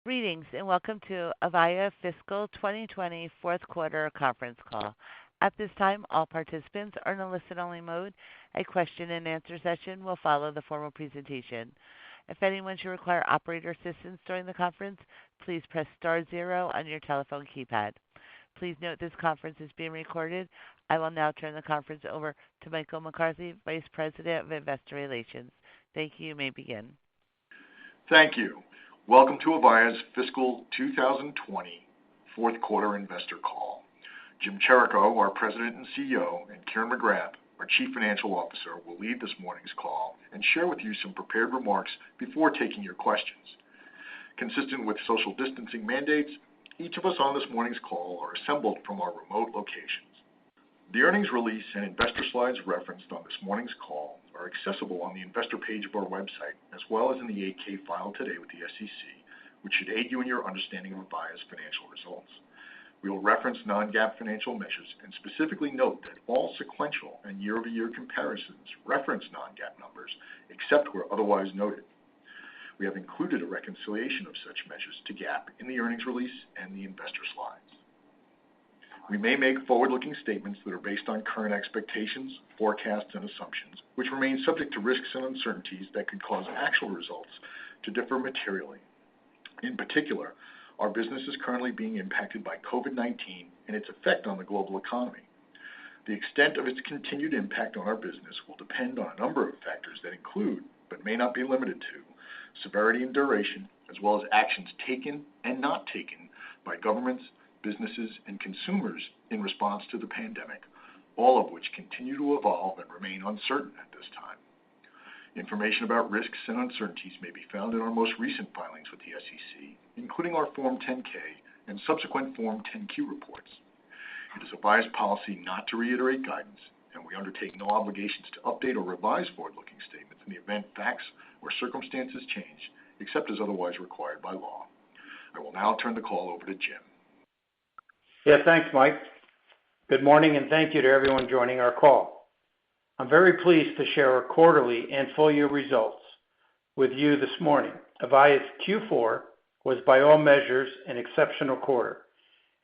Greetings and welcome to Avaya Fiscal 2020 Fourth Quarter Conference Call. At this time, all participants are in a listen-only mode. A question-and-answer session will follow the formal presentation. If anyone should require operator assistance during the conference, please press star zero on your telephone keypad. Please note this conference is being recorded. I will now turn the conference over to Michael McCarthy, Vice President of Investor Relations. Thank you. You may begin. Thank you. Welcome to Avaya's Fiscal 2020 Fourth Quarter Investor Call. Jim Cherico, our President and CEO, and Kieran McGrath, our Chief Financial Officer, will lead this morning's call and share with you some prepared remarks before taking your questions. Consistent with social distancing mandates, each of us on this morning's call are assembled from our remote locations. The earnings release and investor slides referenced on this morning's call are accessible on the investor page of our website, as well as in the 8-K filed today with the SEC, which should aid you in your understanding of Avaya's financial results. We will reference non-GAAP financial measures and specifically note that all sequential and year-over-year comparisons reference non-GAAP numbers, except where otherwise noted. We have included a reconciliation of such measures to GAAP in the earnings release and the investor slides. We may make forward-looking statements that are based on current expectations, forecasts, and assumptions, which remain subject to risks and uncertainties that could cause actual results to differ materially. In particular, our business is currently being impacted by COVID-19 and its effect on the global economy. The extent of its continued impact on our business will depend on a number of factors that include, but may not be limited to, severity and duration, as well as actions taken and not taken by governments, businesses, and consumers in response to the pandemic, all of which continue to evolve and remain uncertain at this time. Information about risks and uncertainties may be found in our most recent filings with the SEC, including our Form 10-K and subsequent Form 10-Q reports. It is Avaya's policy not to reiterate guidance, and we undertake no obligations to update or revise forward-looking statements in the event facts or circumstances change, except as otherwise required by law. I will now turn the call over to Jim. Yeah, thanks, Mike. Good morning, and thank you to everyone joining our call. I'm very pleased to share our quarterly and full-year results with you this morning. Avaya's Q4 was by all measures an exceptional quarter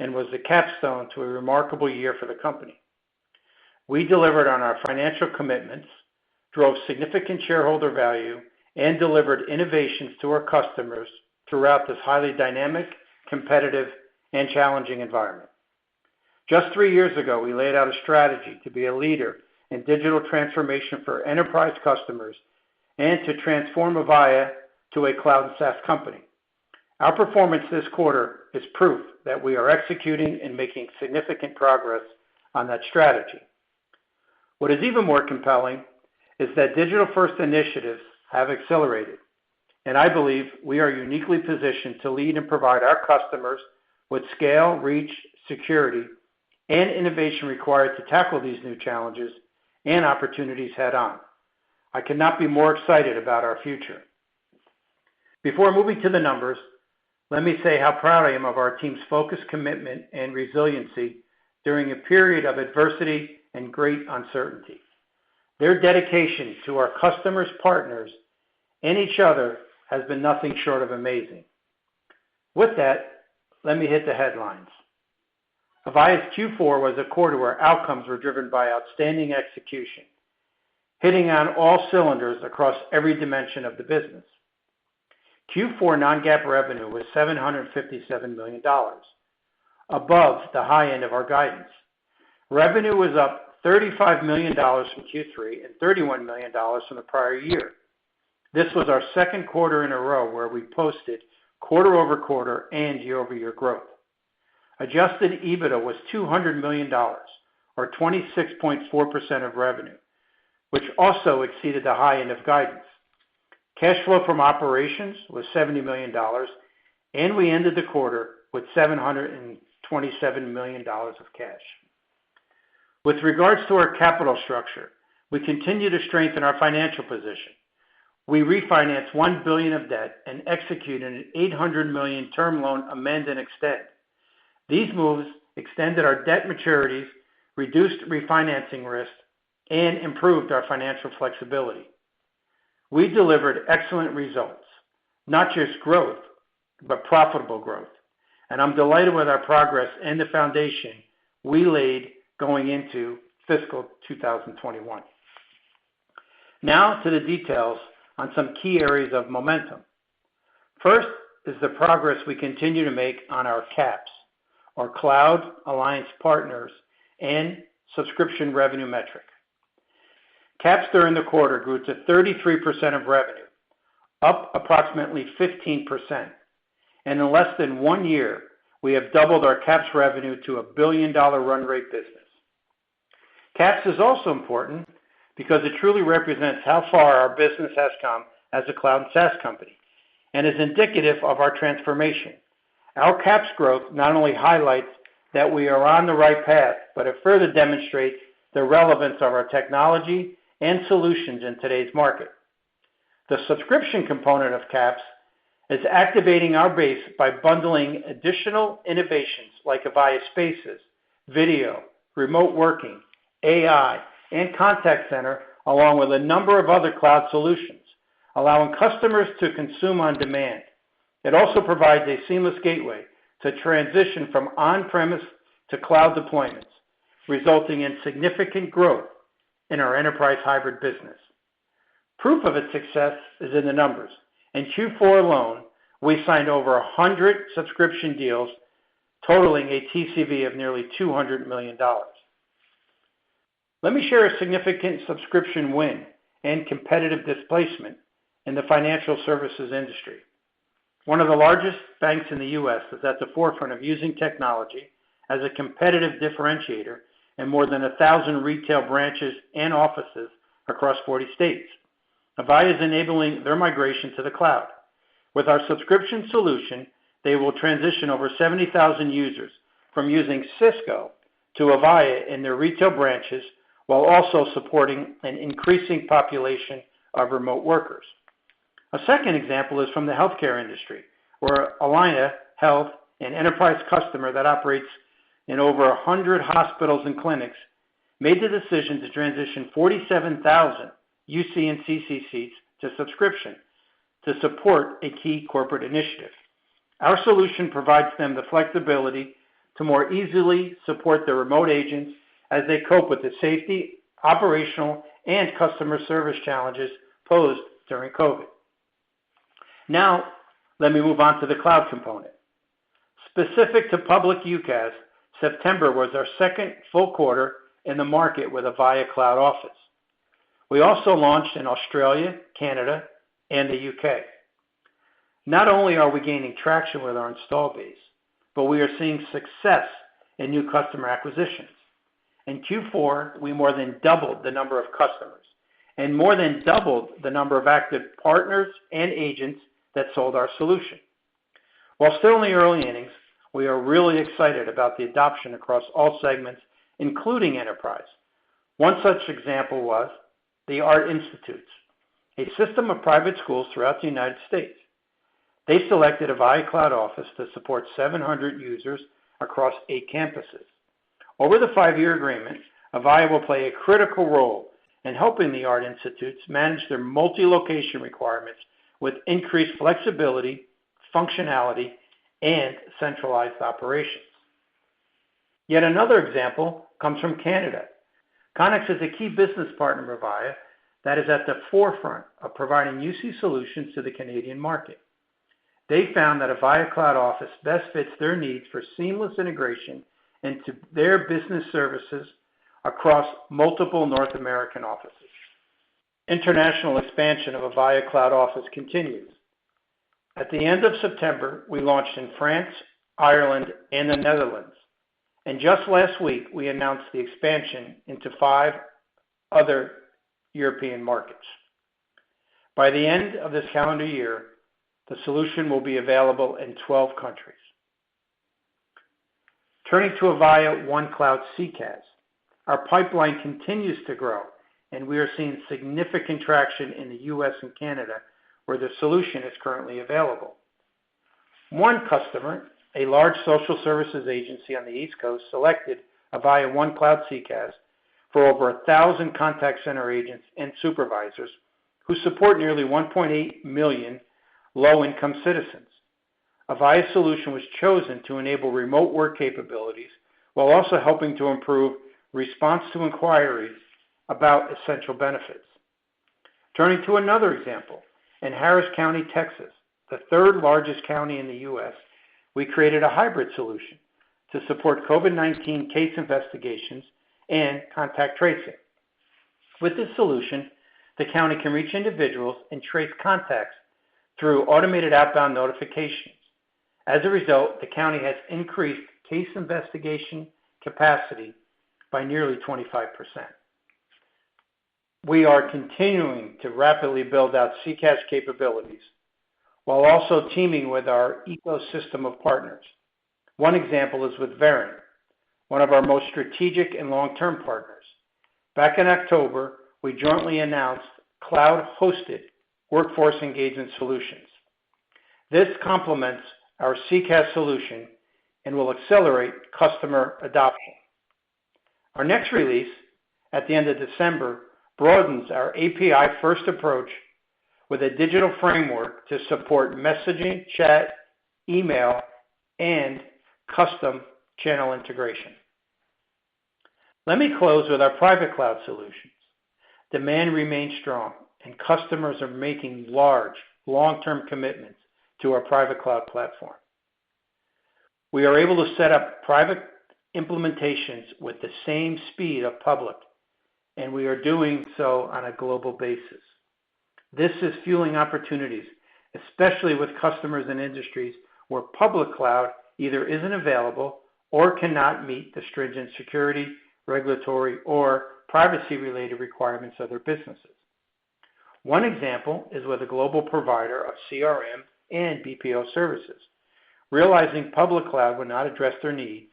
and was the capstone to a remarkable year for the company. We delivered on our financial commitments, drove significant shareholder value, and delivered innovations to our customers throughout this highly dynamic, competitive, and challenging environment. Just 3 years ago, we laid out a strategy to be a leader in digital transformation for enterprise customers and to transform Avaya to a cloud and SaaS company. Our performance this quarter is proof that we are executing and making significant progress on that strategy. What is even more compelling is that digital-first initiatives have accelerated, and I believe we are uniquely positioned to lead and provide our customers with scale, reach, security, and innovation required to tackle these new challenges and opportunities head-on. I cannot be more excited about our future. Before moving to the numbers, let me say how proud I am of our team's focus, commitment, and resiliency during a period of adversity and great uncertainty. Their dedication to our customers, partners, and each other has been nothing short of amazing. With that, let me hit the headlines. Avaya's Q4 was a quarter where outcomes were driven by outstanding execution, hitting on all cylinders across every dimension of the business. Q4 non-GAAP revenue was $757 million, above the high end of our guidance. Revenue was up $35 million from Q3 and $31 million from the prior year. This was our second quarter in a row where we posted quarter-over-quarter and year-over-year growth. Adjusted EBITDA was $200 million, or 26.4% of revenue, which also exceeded the high end of guidance. Cash flow from operations was $70 million, and we ended the quarter with $727 million of cash. With regards to our capital structure, we continue to strengthen our financial position. We refinanced $1 billion of debt and executed an $800 million term loan amend and extend. These moves extended our debt maturities, reduced refinancing risk, and improved our financial flexibility. We delivered excellent results, not just growth, but profitable growth. And I'm delighted with our progress and the foundation we laid going into fiscal 2021. Now to the details on some key areas of momentum. First is the progress we continue to make on our CAPS, or Cloud Alliance Partners, and subscription revenue metric. CAPS during the quarter grew to 33% of revenue, up approximately 15%. And in less than 1 year, we have doubled our CAPS revenue to $1 billion run rate business. CAPS is also important because it truly represents how far our business has come as a cloud and SaaS company and is indicative of our transformation. Our CAPS growth not only highlights that we are on the right path, but it further demonstrates the relevance of our technology and solutions in today's market. The subscription component of CAPS is activating our base by bundling additional innovations like Avaya Spaces, video, remote working, AI, and contact center, along with a number of other cloud solutions, allowing customers to consume on demand. It also provides a seamless gateway to transition from on-premise to cloud deployments, resulting in significant growth in our enterprise hybrid business. Proof of its success is in the numbers. In Q4 alone, we signed over 100 subscription deals, totaling a TCV of nearly $200 million. Let me share a significant subscription win and competitive displacement in the financial services industry. One of the largest banks in the U.S. is at the forefront of using technology as a competitive differentiator in more than 1,000 retail branches and offices across 40 states. Avaya is enabling their migration to the cloud. With our subscription solution, they will transition over 70,000 users from using Cisco to Avaya in their retail branches, while also supporting an increasing population of remote workers. A second example is from the healthcare industry, where Alina Health, an enterprise customer that operates in over 100 hospitals and clinics, made the decision to transition 47,000 UC and CC seats to subscription to support a key corporate initiative. Our solution provides them the flexibility to more easily support their remote agents as they cope with the safety, operational, and customer service challenges posed during COVID. Now, let me move on to the cloud component. Specific to public UCaaS, September was our second full quarter in the market with Avaya Cloud Office. We also launched in Australia, Canada, and the UK. Not only are we gaining traction with our install base, but we are seeing success in new customer acquisitions. In Q4, we more than doubled the number of customers and more than doubled the number of active partners and agents that sold our solution. While still in the early innings, we are really excited about the adoption across all segments, including enterprise. One such example was the Art Institutes, a system of private schools throughout the United States. They selected Avaya Cloud Office to support 700 users across 8 campuses. Over the 5-year agreement, Avaya will play a critical role in helping the Art Institutes manage their multi-location requirements with increased flexibility, functionality, and centralized operations. Yet another example comes from Canada. Connex is a key business partner of Avaya that is at the forefront of providing UC solutions to the Canadian market. They found that Avaya Cloud Office best fits their needs for seamless integration into their business services across multiple North American offices. International expansion of Avaya Cloud Office continues. At the end of September, we launched in France, Ireland, and the Netherlands. And just last week, we announced the expansion into 5 other European markets. By the end of this calendar year, the solution will be available in 12 countries. Turning to Avaya OneCloud CCaaS, our pipeline continues to grow, and we are seeing significant traction in the U.S. and Canada, where the solution is currently available. One customer, a large social services agency on the East Coast, selected Avaya OneCloud CCaaS for over 1,000 contact center agents and supervisors who support nearly 1.8 million low-income citizens. Avaya's solution was chosen to enable remote work capabilities while also helping to improve response to inquiries about essential benefits. Turning to another example, in Harris County, Texas, the third largest county in the U.S., we created a hybrid solution to support COVID-19 case investigations and contact tracing. With this solution, the county can reach individuals and trace contacts through automated outbound notifications. As a result, the county has increased case investigation capacity by nearly 25%. We are continuing to rapidly build out CCaaS capabilities while also teaming with our ecosystem of partners. One example is with Verint, one of our most strategic and long-term partners. Back in October, we jointly announced cloud-hosted workforce engagement solutions. This complements our CCaaS solution and will accelerate customer adoption. Our next release at the end of December broadens our API-first approach with a digital framework to support messaging, chat, email, and custom channel integration. Let me close with our private cloud solutions. Demand remains strong, and customers are making large, long-term commitments to our private cloud platform. We are able to set up private implementations with the same speed of public, and we are doing so on a global basis. This is fueling opportunities, especially with customers in industries where public cloud either isn't available or cannot meet the stringent security, regulatory, or privacy-related requirements of their businesses. One example is with a global provider of CRM and BPO services. Realizing public cloud would not address their needs,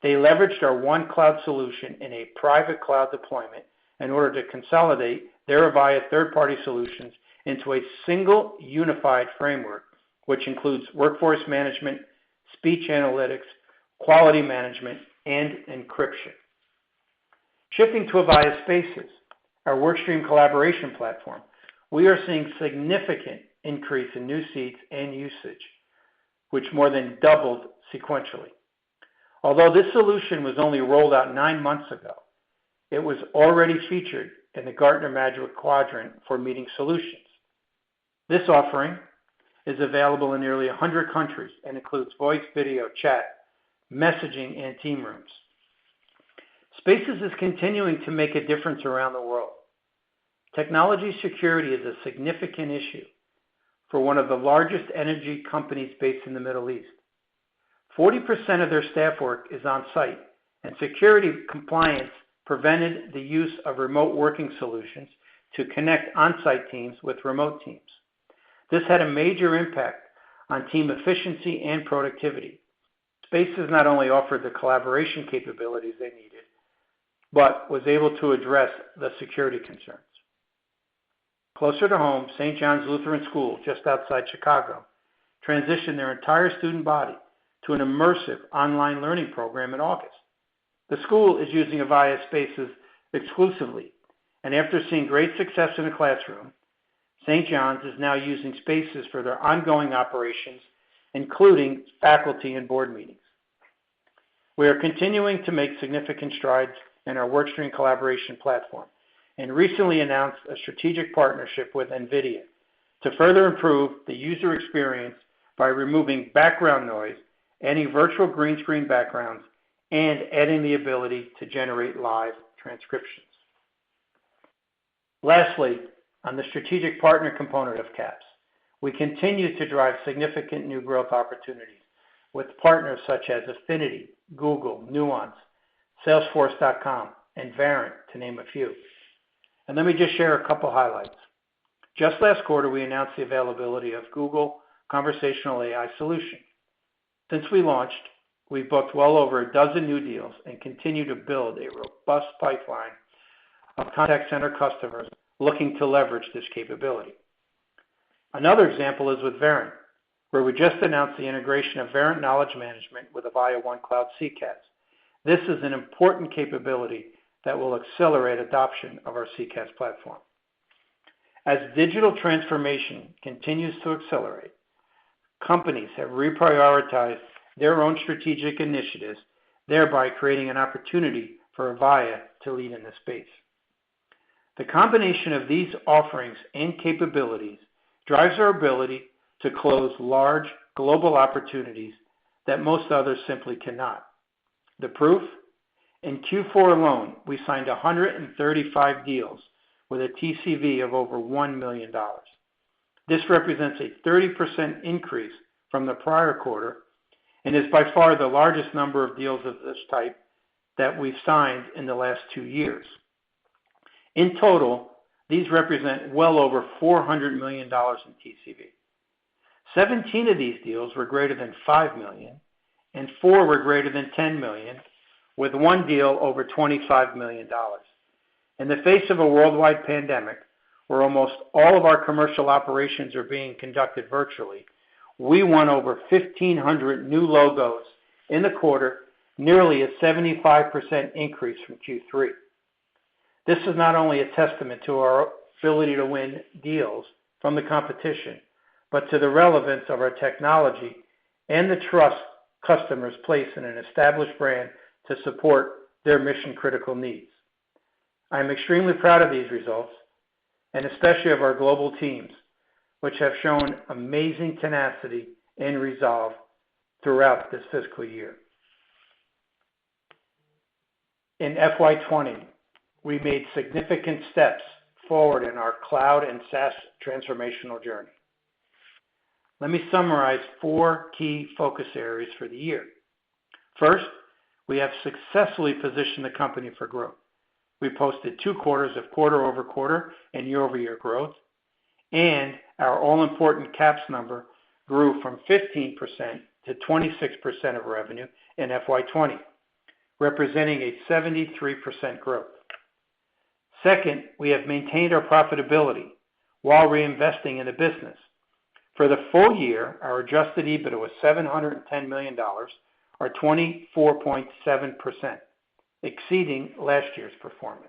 they leveraged our One Cloud solution in a private cloud deployment in order to consolidate their Avaya third-party solutions into a single unified framework, which includes workforce management, speech analytics, quality management, and encryption. Shifting to Avaya Spaces, our workstream collaboration platform, we are seeing significant increase in new seats and usage, which more than doubled sequentially. Although this solution was only rolled out 9 months ago, it was already featured in the Gartner Magic Quadrant for meeting solutions. This offering is available in nearly 100 countries and includes voice, video, chat, messaging, and team rooms. Spaces is continuing to make a difference around the world. Technology security is a significant issue for one of the largest energy companies based in the Middle East. 40% of their staff work is on site, and security compliance prevented the use of remote working solutions to connect on-site teams with remote teams. This had a major impact on team efficiency and productivity. Spaces not only offered the collaboration capabilities they needed, but was able to address the security concerns. Closer to home, St. John's Lutheran School, just outside Chicago, transitioned their entire student body to an immersive online learning program in August. The school is using Avaya Spaces exclusively, and after seeing great success in the classroom, St. John's is now using Spaces for their ongoing operations, including faculty and board meetings. We are continuing to make significant strides in our workstream collaboration platform and recently announced a strategic partnership with NVIDIA to further improve the user experience by removing background noise, adding virtual green screen backgrounds, and adding the ability to generate live transcriptions. Lastly, on the strategic partner component of CAPS, we continue to drive significant new growth opportunities with partners such as Affinity, Google, Nuance, Salesforce.com, and Verint, to name a few. And let me just share a couple highlights. Just last quarter, we announced the availability of Google Conversational AI Solution. Since we launched, we've booked well over a dozen new deals and continue to build a robust pipeline of contact center customers looking to leverage this capability. Another example is with Verint, where we just announced the integration of Verint Knowledge Management with Avaya One Cloud CCaaS. This is an important capability that will accelerate adoption of our CCaaS platform. As digital transformation continues to accelerate, companies have reprioritized their own strategic initiatives, thereby creating an opportunity for Avaya to lead in this space. The combination of these offerings and capabilities drives our ability to close large global opportunities that most others simply cannot. The proof? In Q4 alone, we signed 135 deals with a TCV of over $1 million. This represents a 30% increase from the prior quarter and is by far the largest number of deals of this type that we've signed in the last 2 years. In total, these represent well over $400 million in TCV. 17 of these deals were greater than $5 million, and 4 were greater than $10 million, with one deal over $25 million. In the face of a worldwide pandemic, where almost all of our commercial operations are being conducted virtually, we won over 1,500 new logos in the quarter, nearly a 75% increase from Q3. This is not only a testament to our ability to win deals from the competition, but to the relevance of our technology and the trust customers place in an established brand to support their mission-critical needs. I am extremely proud of these results, and especially of our global teams, which have shown amazing tenacity and resolve throughout this fiscal year. In FY20, we made significant steps forward in our cloud and SaaS transformational journey. Let me summarize 4 key focus areas for the year. First, we have successfully positioned the company for growth. We posted 2 quarters of quarter-over-quarter and year-over-year growth, and our all-important CAPS number grew from 15% to 26% of revenue in FY20, representing a 73% growth. Second, we have maintained our profitability while reinvesting in the business. For the full year, our adjusted EBITDA was $710 million, or 24.7%, exceeding last year's performance.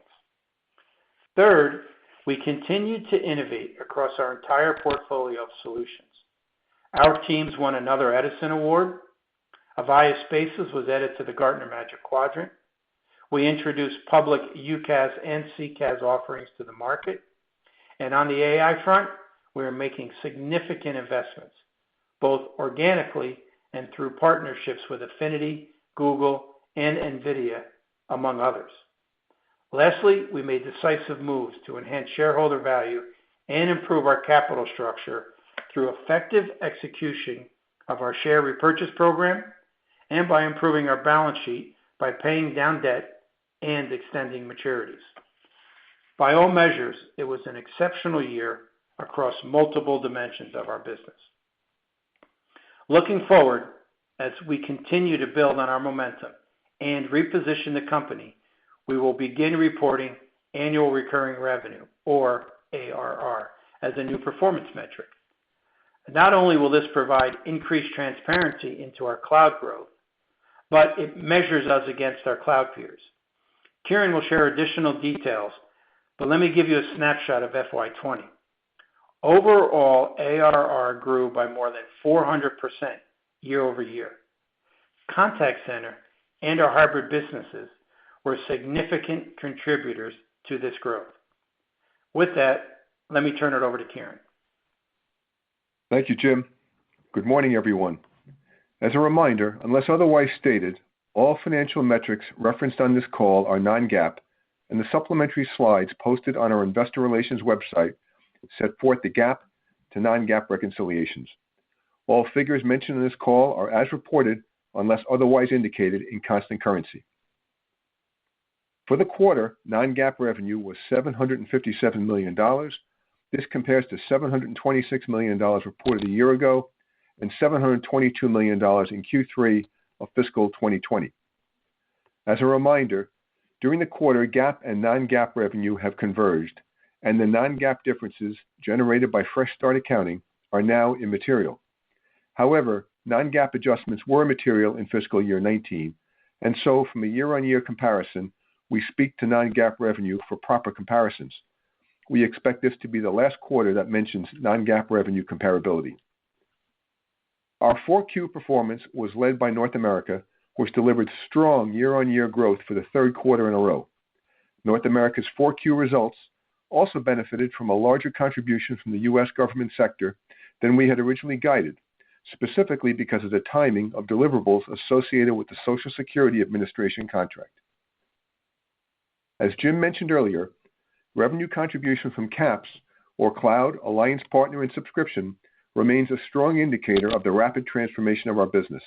Third, we continue to innovate across our entire portfolio of solutions. Our teams won another Edison Award. Avaya Spaces was added to the Gartner Magic Quadrant. We introduced public UCaaS and CCaaS offerings to the market. And on the AI front, we are making significant investments, both organically and through partnerships with Affinity, Google, and NVIDIA, among others. Lastly, we made decisive moves to enhance shareholder value and improve our capital structure through effective execution of our share repurchase program and by improving our balance sheet by paying down debt and extending maturities. By all measures, it was an exceptional year across multiple dimensions of our business. Looking forward, as we continue to build on our momentum and reposition the company, we will begin reporting annual recurring revenue, or ARR, as a new performance metric. Not only will this provide increased transparency into our cloud growth, but it measures us against our cloud peers. Kieran will share additional details, but let me give you a snapshot of FY20. Overall, ARR grew by more than 400% year over year. Contact center and our hybrid businesses were significant contributors to this growth. With that, let me turn it over to Kieran. Thank you, Jim. Good morning, everyone. As a reminder, unless otherwise stated, all financial metrics referenced on this call are non-GAAP, and the supplementary slides posted on our investor relations website set forth the GAAP to non-GAAP reconciliations. All figures mentioned in this call are as reported unless otherwise indicated in constant currency. For the quarter, non-GAAP revenue was $757 million. This compares to $726 million reported a year ago and $722 million in Q3 of fiscal 2020. As a reminder, during the quarter, GAAP and non-GAAP revenue have converged, and the non-GAAP differences generated by fresh start accounting are now immaterial. However, non-GAAP adjustments were material in fiscal year 19, and so from a year-on-year comparison, we speak to non-GAAP revenue for proper comparisons. We expect this to be the last quarter that mentions non-GAAP revenue comparability. Our 4Q performance was led by North America, which delivered strong year-on-year growth for the third quarter in a row. North America's 4Q results also benefited from a larger contribution from the U.S. government sector than we had originally guided, specifically because of the timing of deliverables associated with the Social Security Administration contract. As Jim mentioned earlier, revenue contribution from CAPS, or Cloud, Alliance Partner, and Subscription, remains a strong indicator of the rapid transformation of our business.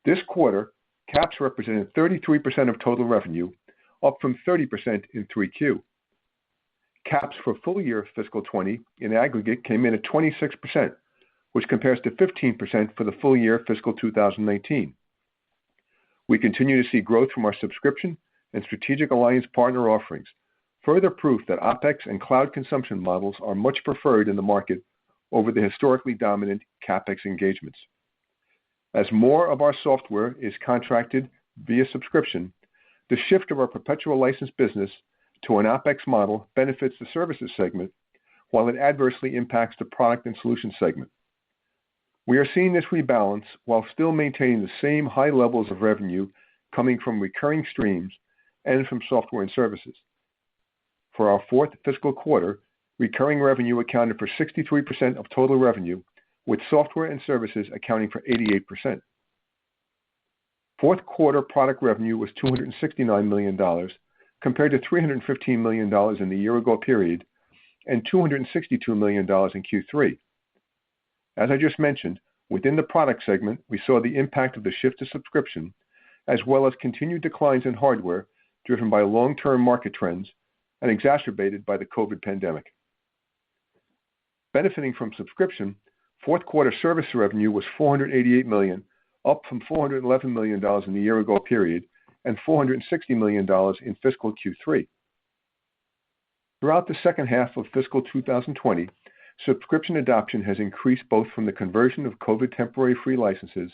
This quarter, CAPS represented 33% of total revenue, up from 30% in 3Q. CAPS for full year fiscal 20 in aggregate came in at 26%, which compares to 15% for the full year fiscal 2019. We continue to see growth from our subscription and strategic alliance partner offerings, further proof that OpEx and cloud consumption models are much preferred in the market over the historically dominant CapEx engagements. As more of our software is contracted via subscription, the shift of our perpetual license business to an OpEx model benefits the services segment, while it adversely impacts the product and solutions segment. We are seeing this rebalance while still maintaining the same high levels of revenue coming from recurring streams and from software and services. For our fourth fiscal quarter, recurring revenue accounted for 63% of total revenue, with software and services accounting for 88%. Fourth quarter product revenue was $269 million, compared to $315 million in the year-ago period and $262 million in Q3. As I just mentioned, within the product segment, we saw the impact of the shift to subscription, as well as continued declines in hardware driven by long-term market trends and exacerbated by the COVID pandemic. Benefiting from subscription, fourth quarter service revenue was $488 million, up from $411 million in the year-ago period and $460 million in fiscal Q3. Throughout the second half of fiscal 2020, subscription adoption has increased both from the conversion of COVID temporary free licenses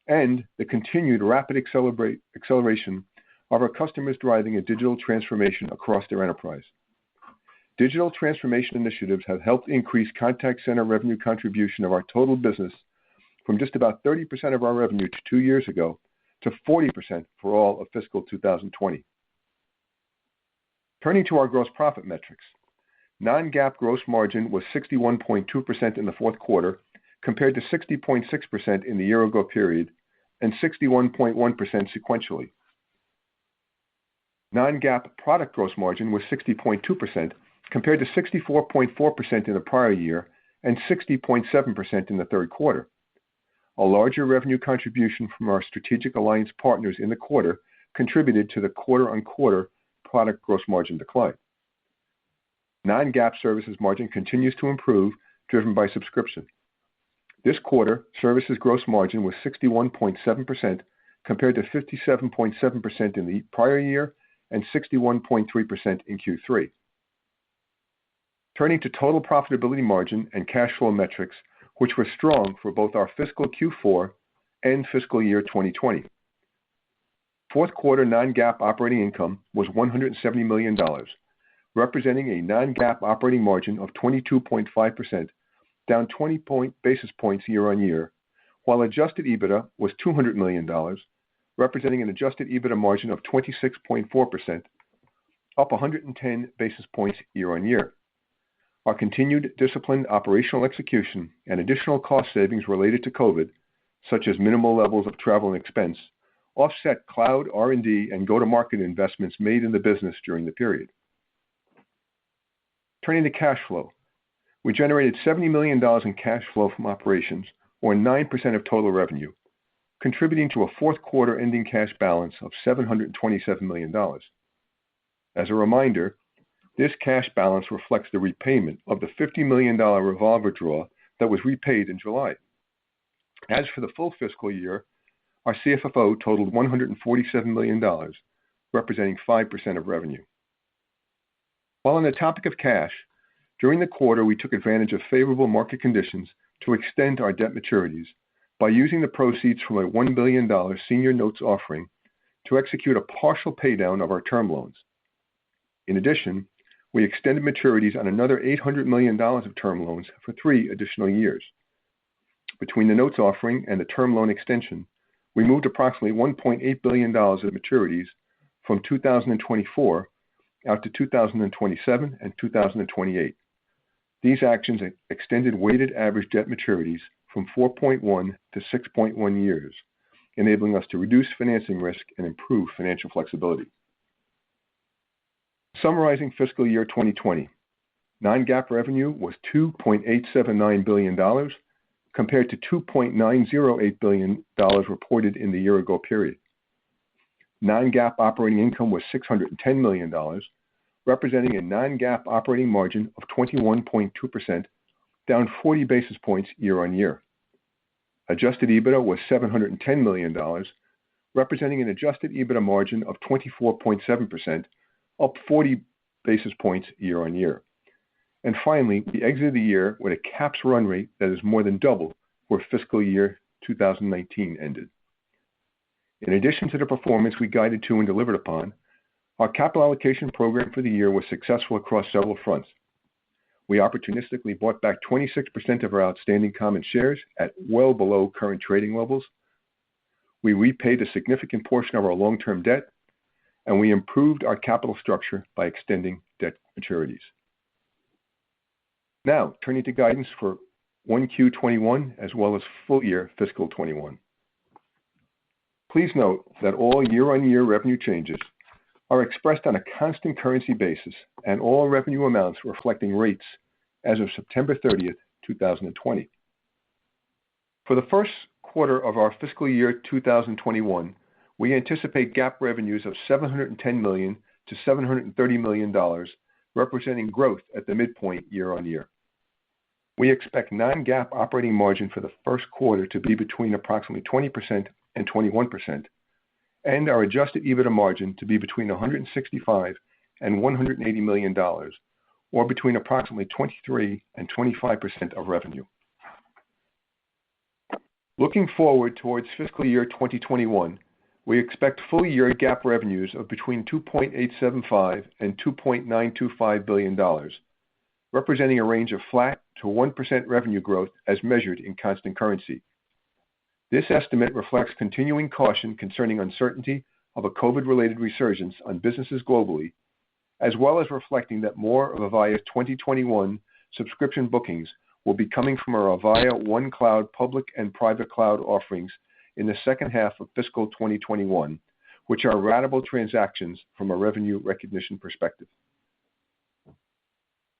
and the continued rapid acceleration of our customers driving a digital transformation across their enterprise. Digital transformation initiatives have helped increase contact center revenue contribution of our total business from just about 30% of our revenue 2 years ago to 40% for all of fiscal 2020. Turning to our gross profit metrics, non-GAAP gross margin was 61.2% in the fourth quarter, compared to 60.6% in the year-ago period and 61.1% sequentially. Non-GAAP product gross margin was 60.2%, compared to 64.4% in the prior year and 60.7% in the third quarter. A larger revenue contribution from our strategic alliance partners in the quarter contributed to the quarter-on-quarter product gross margin decline. Non-GAAP services margin continues to improve, driven by subscription. This quarter, services gross margin was 61.7%, compared to 57.7% in the prior year and 61.3% in Q3. Turning to total profitability margin and cash flow metrics, which were strong for both our fiscal Q4 and fiscal year 2020. Fourth quarter non-GAAP operating income was $170 million, representing a non-GAAP operating margin of 22.5%, down 20 basis points year on year, while adjusted EBITDA was $200 million, representing an adjusted EBITDA margin of 26.4%, up 110 basis points year on year. Our continued disciplined operational execution and additional cost savings related to COVID, such as minimal levels of travel and expense, offset cloud R&D and go-to-market investments made in the business during the period. Turning to cash flow, we generated $70 million in cash flow from operations, or 9% of total revenue, contributing to a fourth quarter ending cash balance of $727 million. As a reminder, this cash balance reflects the repayment of the $50 million revolver draw that was repaid in July. As for the full fiscal year, our CFFO totaled $147 million, representing 5% of revenue. While on the topic of cash, during the quarter we took advantage of favorable market conditions to extend our debt maturities by using the proceeds from a $1 billion senior notes offering to execute a partial paydown of our term loans. In addition, we extended maturities on another $800 million of term loans for 3 additional years. Between the notes offering and the term loan extension, we moved approximately $1.8 billion of maturities from 2024 out to 2027 and 2028. These actions extended weighted average debt maturities from 4.1 to 6.1 years, enabling us to reduce financing risk and improve financial flexibility. Summarizing fiscal year 2020, non-GAAP revenue was $2.879 billion compared to $2.908 billion reported in the year-ago period. Non-GAAP operating income was $610 million, representing a non-GAAP operating margin of 21.2%, down 40 basis points year-on-year. Adjusted EBITDA was $710 million, representing an adjusted EBITDA margin of 24.7%, up 40 basis points year-on-year. And finally, we exited the year with a CAPS run rate that is more than double where fiscal year 2019 ended. In addition to the performance we guided to and delivered upon, our capital allocation program for the year was successful across several fronts. We opportunistically bought back 26% of our outstanding common shares at well below current trading levels. We repaid a significant portion of our long-term debt, and we improved our capital structure by extending debt maturities. Now, turning to guidance for 1Q21 as well as full year fiscal 21. Please note that all year-on-year revenue changes are expressed on a constant currency basis and all revenue amounts reflecting rates as of September 30th, 2020. For the first quarter of our fiscal year 2021, we anticipate GAAP revenues of $710 million to $730 million, representing growth at the midpoint year-on-year. We expect non-GAAP operating margin for the first quarter to be between approximately 20% and 21%, and our adjusted EBITDA margin to be between $165 and $180 million, or between approximately 23 and 25% of revenue. Looking forward towards fiscal year 2021, we expect full year GAAP revenues of between $2.875 and $2.925 billion, representing a range of flat to 1% revenue growth as measured in constant currency. This estimate reflects continuing caution concerning uncertainty of a COVID-related resurgence on businesses globally, as well as reflecting that more of Avaya's 2021 subscription bookings will be coming from our Avaya One Cloud public and private cloud offerings in the second half of fiscal 2021, which are ratable transactions from a revenue recognition perspective.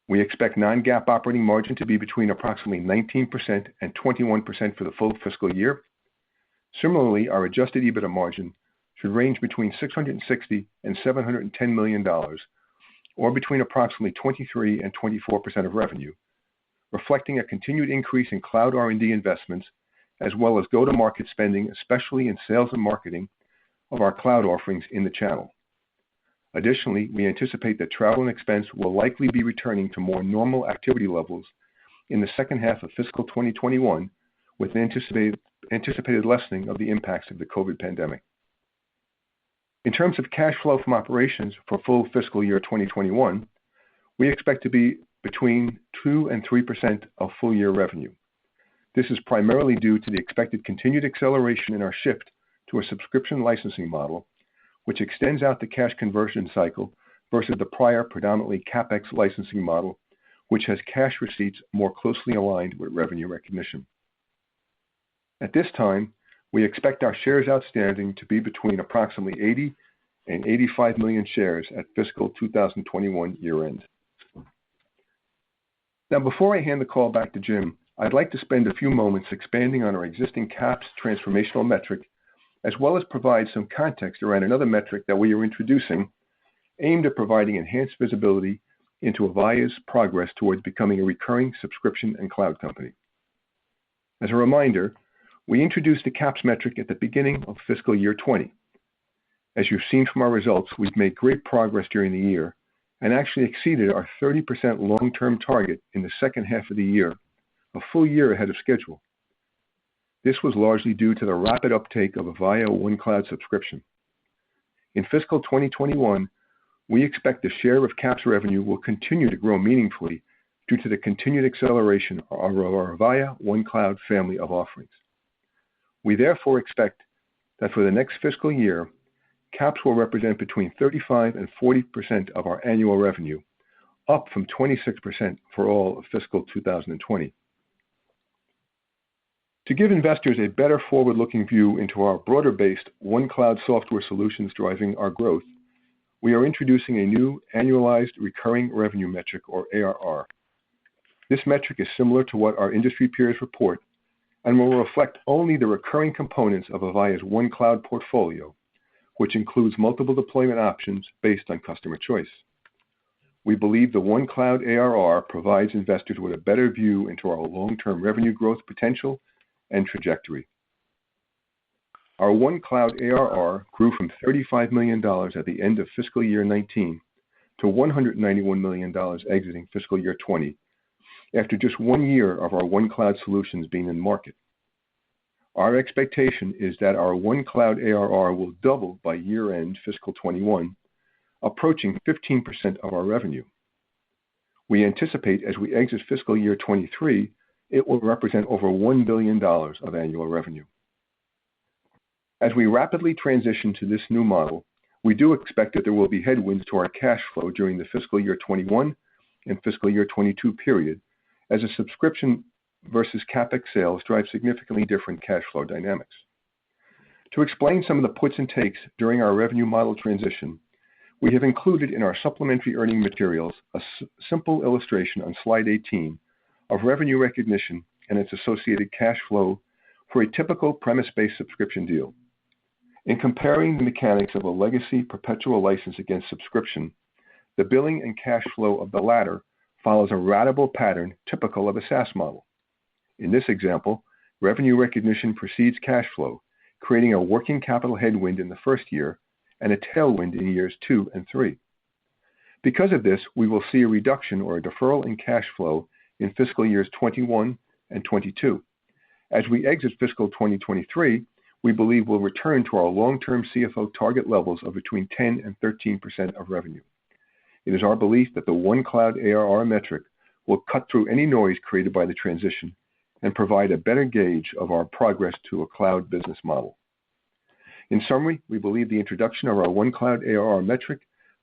We expect non-GAAP operating margin to be between approximately 19% and 21% for the full fiscal year. Similarly, our adjusted EBITDA margin should range between $660 and $710 million, or between approximately 23 and 24% of revenue, reflecting a continued increase in cloud R&D investments, as well as go-to-market spending, especially in sales and marketing of our cloud offerings in the channel. Additionally, we anticipate that travel and expense will likely be returning to more normal activity levels in the second half of fiscal 2021, with anticipated lessening of the impacts of the COVID pandemic. In terms of cash flow from operations for full fiscal year 2021, we expect to be between 2 and 3% of full year revenue. This is primarily due to the expected continued acceleration in our shift to a subscription licensing model, which extends out the cash conversion cycle versus the prior predominantly CapEx licensing model, which has cash receipts more closely aligned with revenue recognition. At this time, we expect our shares outstanding to be between approximately 80 and 85 million shares at fiscal 2021 year end. Now, before I hand the call back to Jim, I'd like to spend a few moments expanding on our existing CAPS transformational metric, as well as provide some context around another metric that we are introducing aimed at providing enhanced visibility into Avaya's progress towards becoming a recurring subscription and cloud company. As a reminder, we introduced the CAPS metric at the beginning of fiscal year 20. As you've seen from our results, we've made great progress during the year and actually exceeded our 30% long-term target in the second half of the year, a full year ahead of schedule. This was largely due to the rapid uptake of Avaya One Cloud subscription. In fiscal 2021, we expect the share of CAPS revenue will continue to grow meaningfully due to the continued acceleration of our Avaya OneCloud family of offerings. We therefore expect that for the next fiscal year, CAPS will represent between 35 and 40% of our annual revenue, up from 26% for all of fiscal 2020. To give investors a better forward-looking view into our broader-based OneCloud software solutions driving our growth, we are introducing a new annualized recurring revenue metric, or ARR. This metric is similar to what our industry peers report and will reflect only the recurring components of Avaya's OneCloud portfolio, which includes multiple deployment options based on customer choice. We believe the OneCloud ARR provides investors with a better view into our long-term revenue growth potential and trajectory. Our OneCloud ARR grew from $35 million at the end of fiscal year 19 to $191 million exiting fiscal year 20, after just 1 year of our OneCloud solutions being in market. Our expectation is that our OneCloud ARR will double by year-end fiscal 21, approaching 15% of our revenue. We anticipate as we exit fiscal year 23, it will represent over $1 billion of annual revenue. As we rapidly transition to this new model, we do expect that there will be headwinds to our cash flow during the fiscal year 21 and fiscal year 22 period, as a subscription versus CapEx sales drive significantly different cash flow dynamics. To explain some of the puts and takes during our revenue model transition, we have included in our supplementary earning materials a simple illustration on slide 18 of revenue recognition and its associated cash flow for a typical premise-based subscription deal. In comparing the mechanics of a legacy perpetual license against subscription, the billing and cash flow of the latter follows a ratable pattern typical of a SaaS model. In this example, revenue recognition precedes cash flow, creating a working capital headwind in the first year and a tailwind in years 2 and 3. Because of this, we will see a reduction or a deferral in cash flow in fiscal years 21 and 22. As we exit fiscal 2023, we believe we'll return to our long-term CFO target levels of between 10 and 13% of revenue. It is our belief that the OneCloud ARR metric will cut through any noise created by the transition and provide a better gauge of our progress to a cloud business model. In summary, we believe the introduction of our OneCloud ARR metric,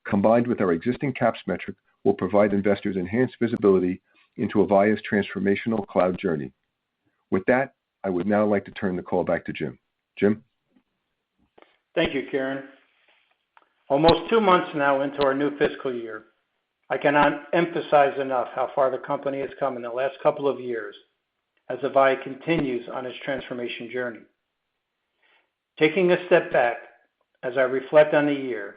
combined with our existing CAPS metric, will provide investors enhanced visibility into Avaya's transformational cloud journey. With that, I would now like to turn the call back to Jim. Jim? Thank you, Kieran. Almost 2 months now into our new fiscal year, I cannot emphasize enough how far the company has come in the last couple of years as Avaya continues on its transformation journey. Taking a step back, as I reflect on the year,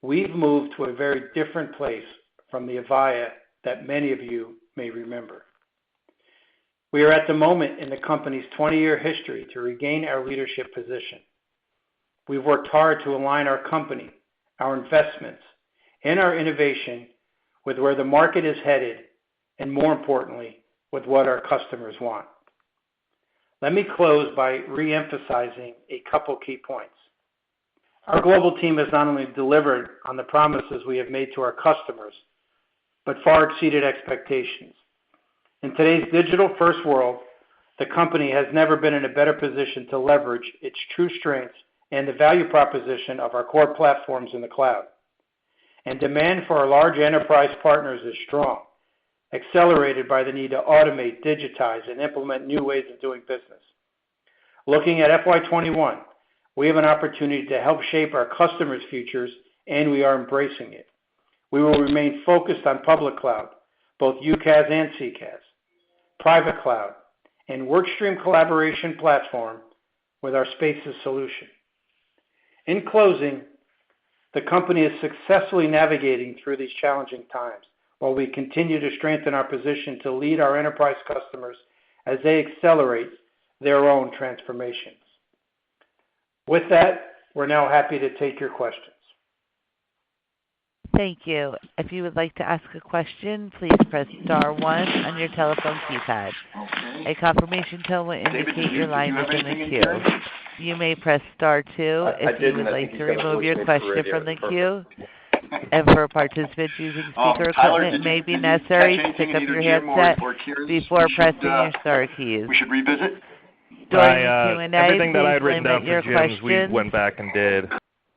we've moved to a very different place from the Avaya that many of you may remember. We are at the moment in the company's 20-year history to regain our leadership position. We've worked hard to align our company, our investments, and our innovation with where the market is headed, and more importantly, with what our customers want. Let me close by re-emphasizing a couple key points. Our global team has not only delivered on the promises we have made to our customers, but far exceeded expectations. In today's digital-first world, the company has never been in a better position to leverage its true strengths and the value proposition of our core platforms in the cloud. And demand for our large enterprise partners is strong, accelerated by the need to automate, digitize, and implement new ways of doing business. Looking at FY21, we have an opportunity to help shape our customers' futures, and we are embracing it. We will remain focused on public cloud, both UCaaS and CCaaS, private cloud, and workstream collaboration platform with our Spaces solution. In closing, the company is successfully navigating through these challenging times while we continue to strengthen our position to lead our enterprise customers as they accelerate their own transformations. With that, we're now happy to take your questions. Thank you. If you would like to ask a question, please press star 1 on your telephone keypad. Okay. A confirmation tone will indicate your line is in the queue. You may press star 2 if you would like to remove your question from the queue. And for participants using speaker Tyler, equipment, it may be did you necessary catch to pick anything up in either your Jim headset or Kieran's before pressing your star keys. we should revisit? During the Q&A, everything that I please had written down limit for your Jim's, we questions. went back and did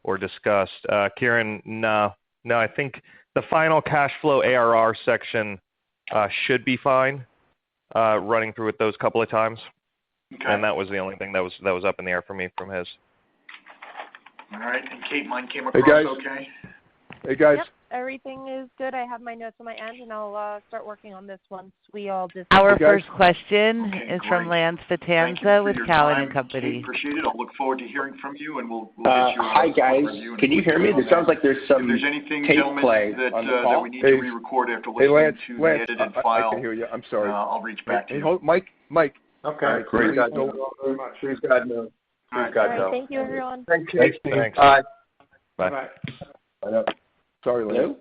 or discussed. Kieran, no, I think the final cash flow ARR section should be fine. Running through it those couple of times, and that was the only thing that was up in the air for me from his. All right, and Kate, mine came across okay. Hey guys. Yep, everything is good. I have my notes on my end, and I'll start working on this once we all just. Our first question is great. from Lance Thank you Vitanza for with your Cowen time, and Company. Kate, appreciate it. I'll look forward to hearing from you, and we'll get you hi guys, can you hear me? It sounds like there's some if there's anything, tape gentlemen, play that, on the call. that we need to re-record after listening to the edited file. I can hear you. I'm sorry. I'll reach back to you. Mike. Okay. Right, great. God, Thank you all very much. Please God no. Please All right, thank you, everyone. Thanks. Bye. Bye. Sorry, Lance. Hello?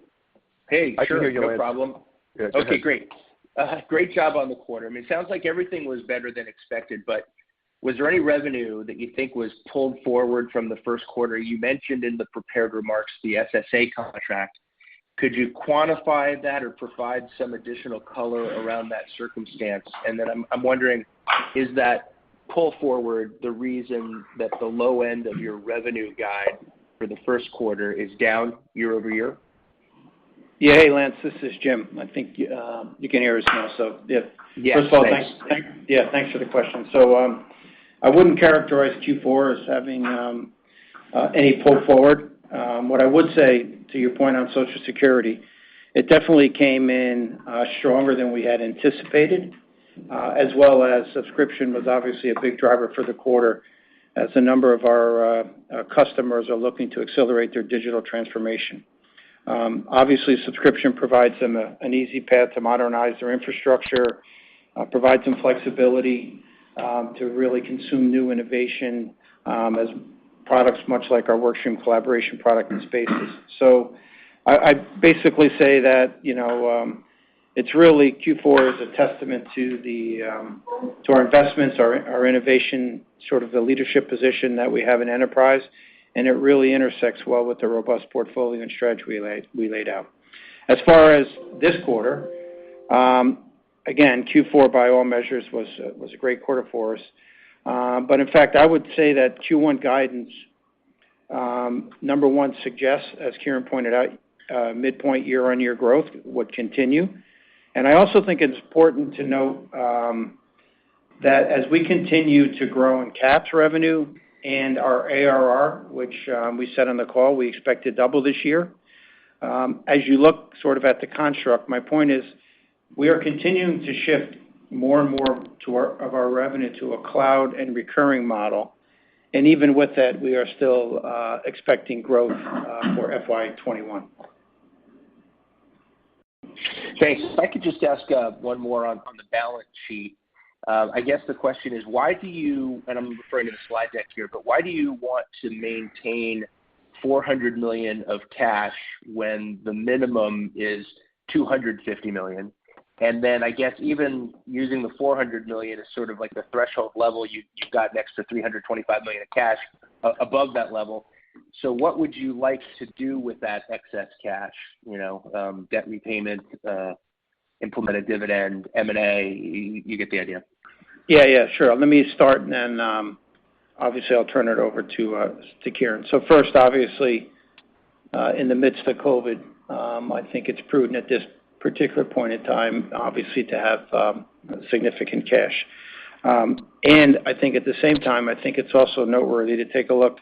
Hey, I sure, can hear you, no Lance. problem. Yeah, go Okay, ahead. great. Great job on the quarter. I mean, it sounds like everything was better than expected, but was there any revenue that you think was pulled forward from the first quarter? You mentioned in the prepared remarks the SSA contract. Could you quantify that or provide some additional color around that circumstance? And then I'm wondering, is that pull forward the reason that the low end of your revenue guide for the first quarter is down year over year? Yeah, hey Lance, this is Jim. I think you can hear us now. So Yes, first of all, thanks. Thanks for the question. So I wouldn't characterize Q4 as having any pull forward. What I would say, to your point on Social Security, it definitely came in stronger than we had anticipated, as well as subscription was obviously a big driver for the quarter, as a number of our customers are looking to accelerate their digital transformation. Obviously, subscription provides them an easy path to modernize their infrastructure, provides them flexibility to really consume new innovation as products much like our Workstream collaboration product and Spaces. So I basically say that, it's really Q4 is a testament to our investments, our innovation, sort of the leadership position that we have in enterprise, and it really intersects well with the robust portfolio and strategy we laid out. As far as this quarter, again, Q4 by all measures was a great quarter for us. But in fact, I would say that Q1 guidance, number one, suggests, as Kieran pointed out, midpoint year-on-year growth would continue. And I also think it's important to note that as we continue to grow in CAPS revenue and our ARR, which we said on the call, we expect to double this year. As you look sort of at the construct, my point is we are continuing to shift more and more of our revenue to a cloud and recurring model. And even with that, we are still expecting growth for FY21. Thanks. If I could just ask one more on the balance sheet. I guess the question is, why do you, and I'm referring to the slide deck here, but why do you want to maintain $400 million of cash when the minimum is $250 million? And then I guess even using the $400 million as sort of like the threshold level, you've got an extra $325 million of cash above that level. So what would you like to do with that excess cash? Debt repayment, implement a dividend, M&A, you get the idea. Yeah, sure. Let me start, and then obviously I'll turn it over to Kieran. So first, obviously, in the midst of COVID, I think it's prudent at this particular point in time, obviously, to have significant cash. And I think at the same time, I think it's also noteworthy to take a look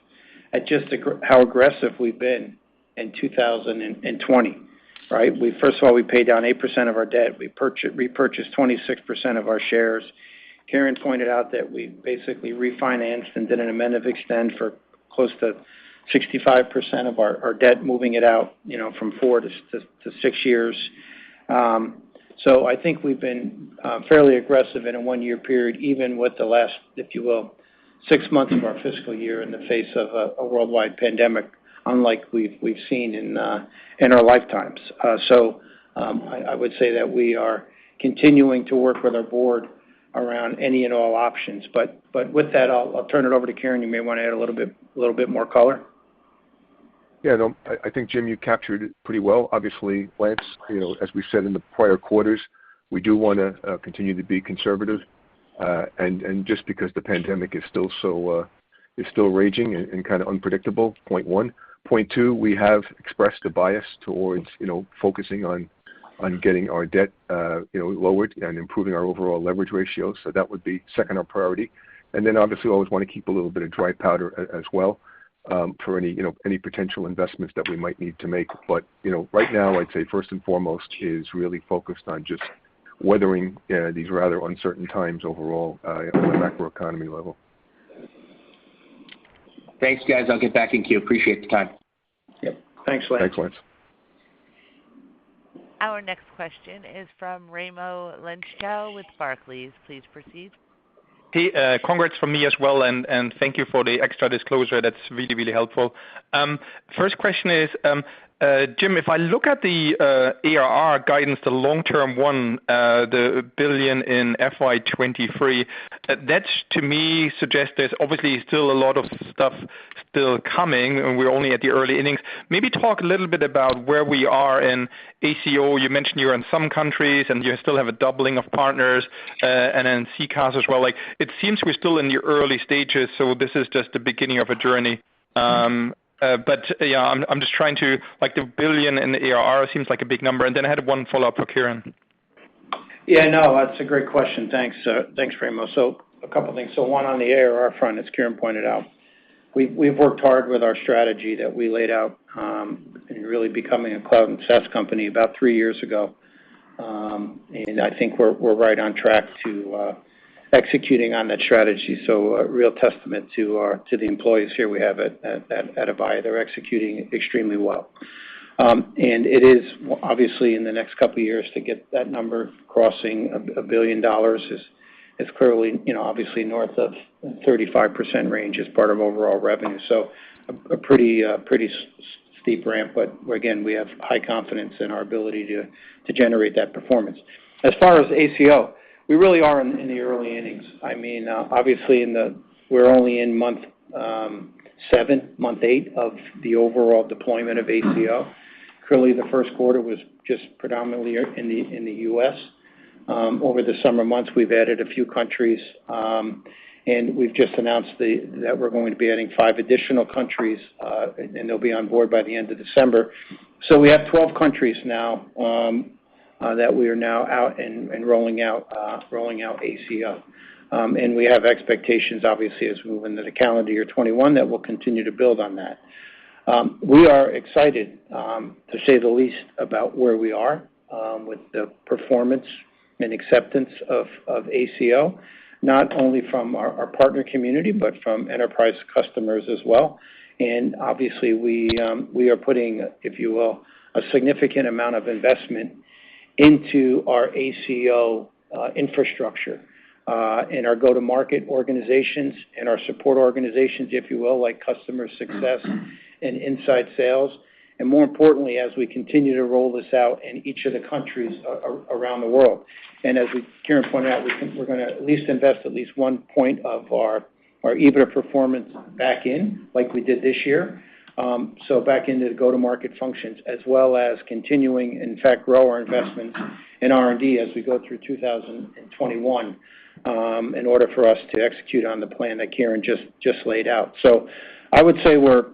at just how aggressive we've been in 2020, right? First of all, we paid down 8% of our debt. We repurchased 26% of our shares. Karen pointed out that we basically refinanced and did an amend and extend for close to 65% of our debt, moving it out, from 4 to 6 years. So I think we've been fairly aggressive in a one-year period, even with the last, if you will, 6 months of our fiscal year in the face of a worldwide pandemic, unlike we've seen in our lifetimes. So I would say that we are continuing to work with our board around any and all options. But with that, I'll turn it over to Karen. You may want to add a little bit more color. Yeah, no, I think, Jim, you captured it pretty well. Obviously, Lance, as we said in the prior quarters, we do want to continue to be conservative, and just because the pandemic is still raging and kind of unpredictable. Point one. Point two, we have expressed a bias towards focusing on getting our debt lowered and improving our overall leverage ratio. So that would be second our priority, and then obviously we always want to keep a little bit of dry powder as well. For any potential investments that we might need to make. But right now, I'd say first and foremost is really focused on just weathering these rather uncertain times overall on the macroeconomy level. Thanks, guys. I'll get back in queue. Appreciate the time. Yep. Thanks, Lance. Thanks, Lance. Our next question is from Raimo Lenschow with Barclays. Please proceed. Hey, congrats from me as well, and thank you for the extra disclosure. That's really, really helpful. First question is, Jim, if I look at the ARR guidance, the long-term one, the $1 billion in FY23, that to me suggests there's obviously still a lot of stuff still coming, and we're only at the early innings. Maybe talk a little bit about where we are in ACO. You mentioned you're in some countries, and you still have a doubling of partners, and then CCaaS as well. Like, it seems we're still in the early stages, so this is just the beginning of a journey. But yeah, I'm just trying to, like, the $1 billion in the ARR seems like a big number. And then I had one follow-up for Kieran. Yeah, no, that's a great question. Thanks, Raimo. So a couple things. So one on the ARR front, as Kieran pointed out, we've worked hard with our strategy that we laid out in really becoming a cloud and SaaS company about 3 years ago. And I think we're right on track to executing on that strategy. So a real testament to the employees here we have at Avaya. They're executing extremely well. And it is obviously in the next couple of years to get that number crossing $1 billion is clearly, obviously north of 35% range as part of overall revenue. So a pretty steep ramp, but again, we have high confidence in our ability to generate that performance. As far as ACO, we really are in the early innings. I mean, obviously we're only in month 8 of the overall deployment of ACO. Clearly, the first quarter was just predominantly in the U.S. Over the summer months, we've added a few countries, and we've just announced that we're going to be adding 5 additional countries, and they'll be on board by the end of December. So we have 12 countries now that we are now out and rolling out ACO. And we have expectations, obviously, as we move into the calendar year 21, that we'll continue to build on that. We are excited, to say the least, about where we are with the performance and acceptance of ACO, not only from our partner community, but from enterprise customers as well. And obviously, we are putting, if you will, a significant amount of investment into our ACO infrastructure and our go-to-market organizations and our support organizations, if you will, like customer success and inside sales. And more importantly, as we continue to roll this out in each of the countries around the world. And as Kieran pointed out, we're going to at least invest at least 1 point of our EBITDA performance back in, like we did this year. So back into the go-to-market functions, as well as continuing, in fact, grow our investments in R&D as we go through 2021 in order for us to execute on the plan that Kieran just laid out. So I would say we're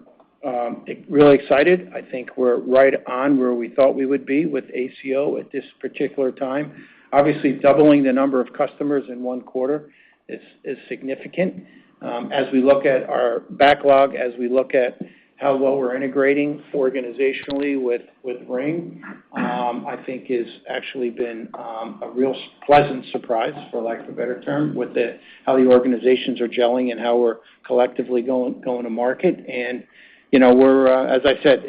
really excited. I think we're right on where we thought we would be with ACO at this particular time. Obviously, doubling the number of customers in 1 quarter is significant. As we look at our backlog, as we look at how well we're integrating organizationally with Ring, I think has actually been a real pleasant surprise, for lack of a better term, with how the organizations are gelling and how we're collectively going to market. And we're as I said,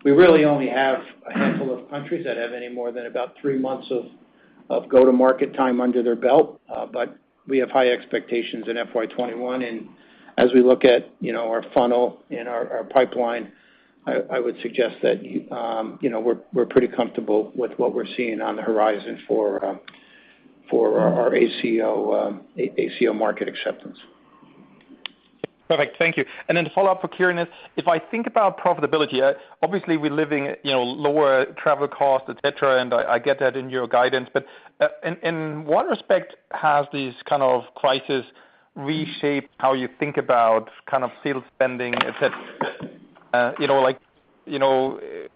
we really only have a handful of countries that have any more than about 3 months of go-to-market time under their belt, but we have high expectations in FY21, and as we look at, our funnel and our pipeline, I would suggest that, we're pretty comfortable with what we're seeing on the horizon for our ACO market acceptance. Perfect. Thank you. And then the follow-up for Kieran is, if I think about profitability, obviously we're living, lower travel costs, et cetera, and I get that in your guidance. But in what respect has this kind of crisis reshaped how you think about kind of sales spending, et cetera?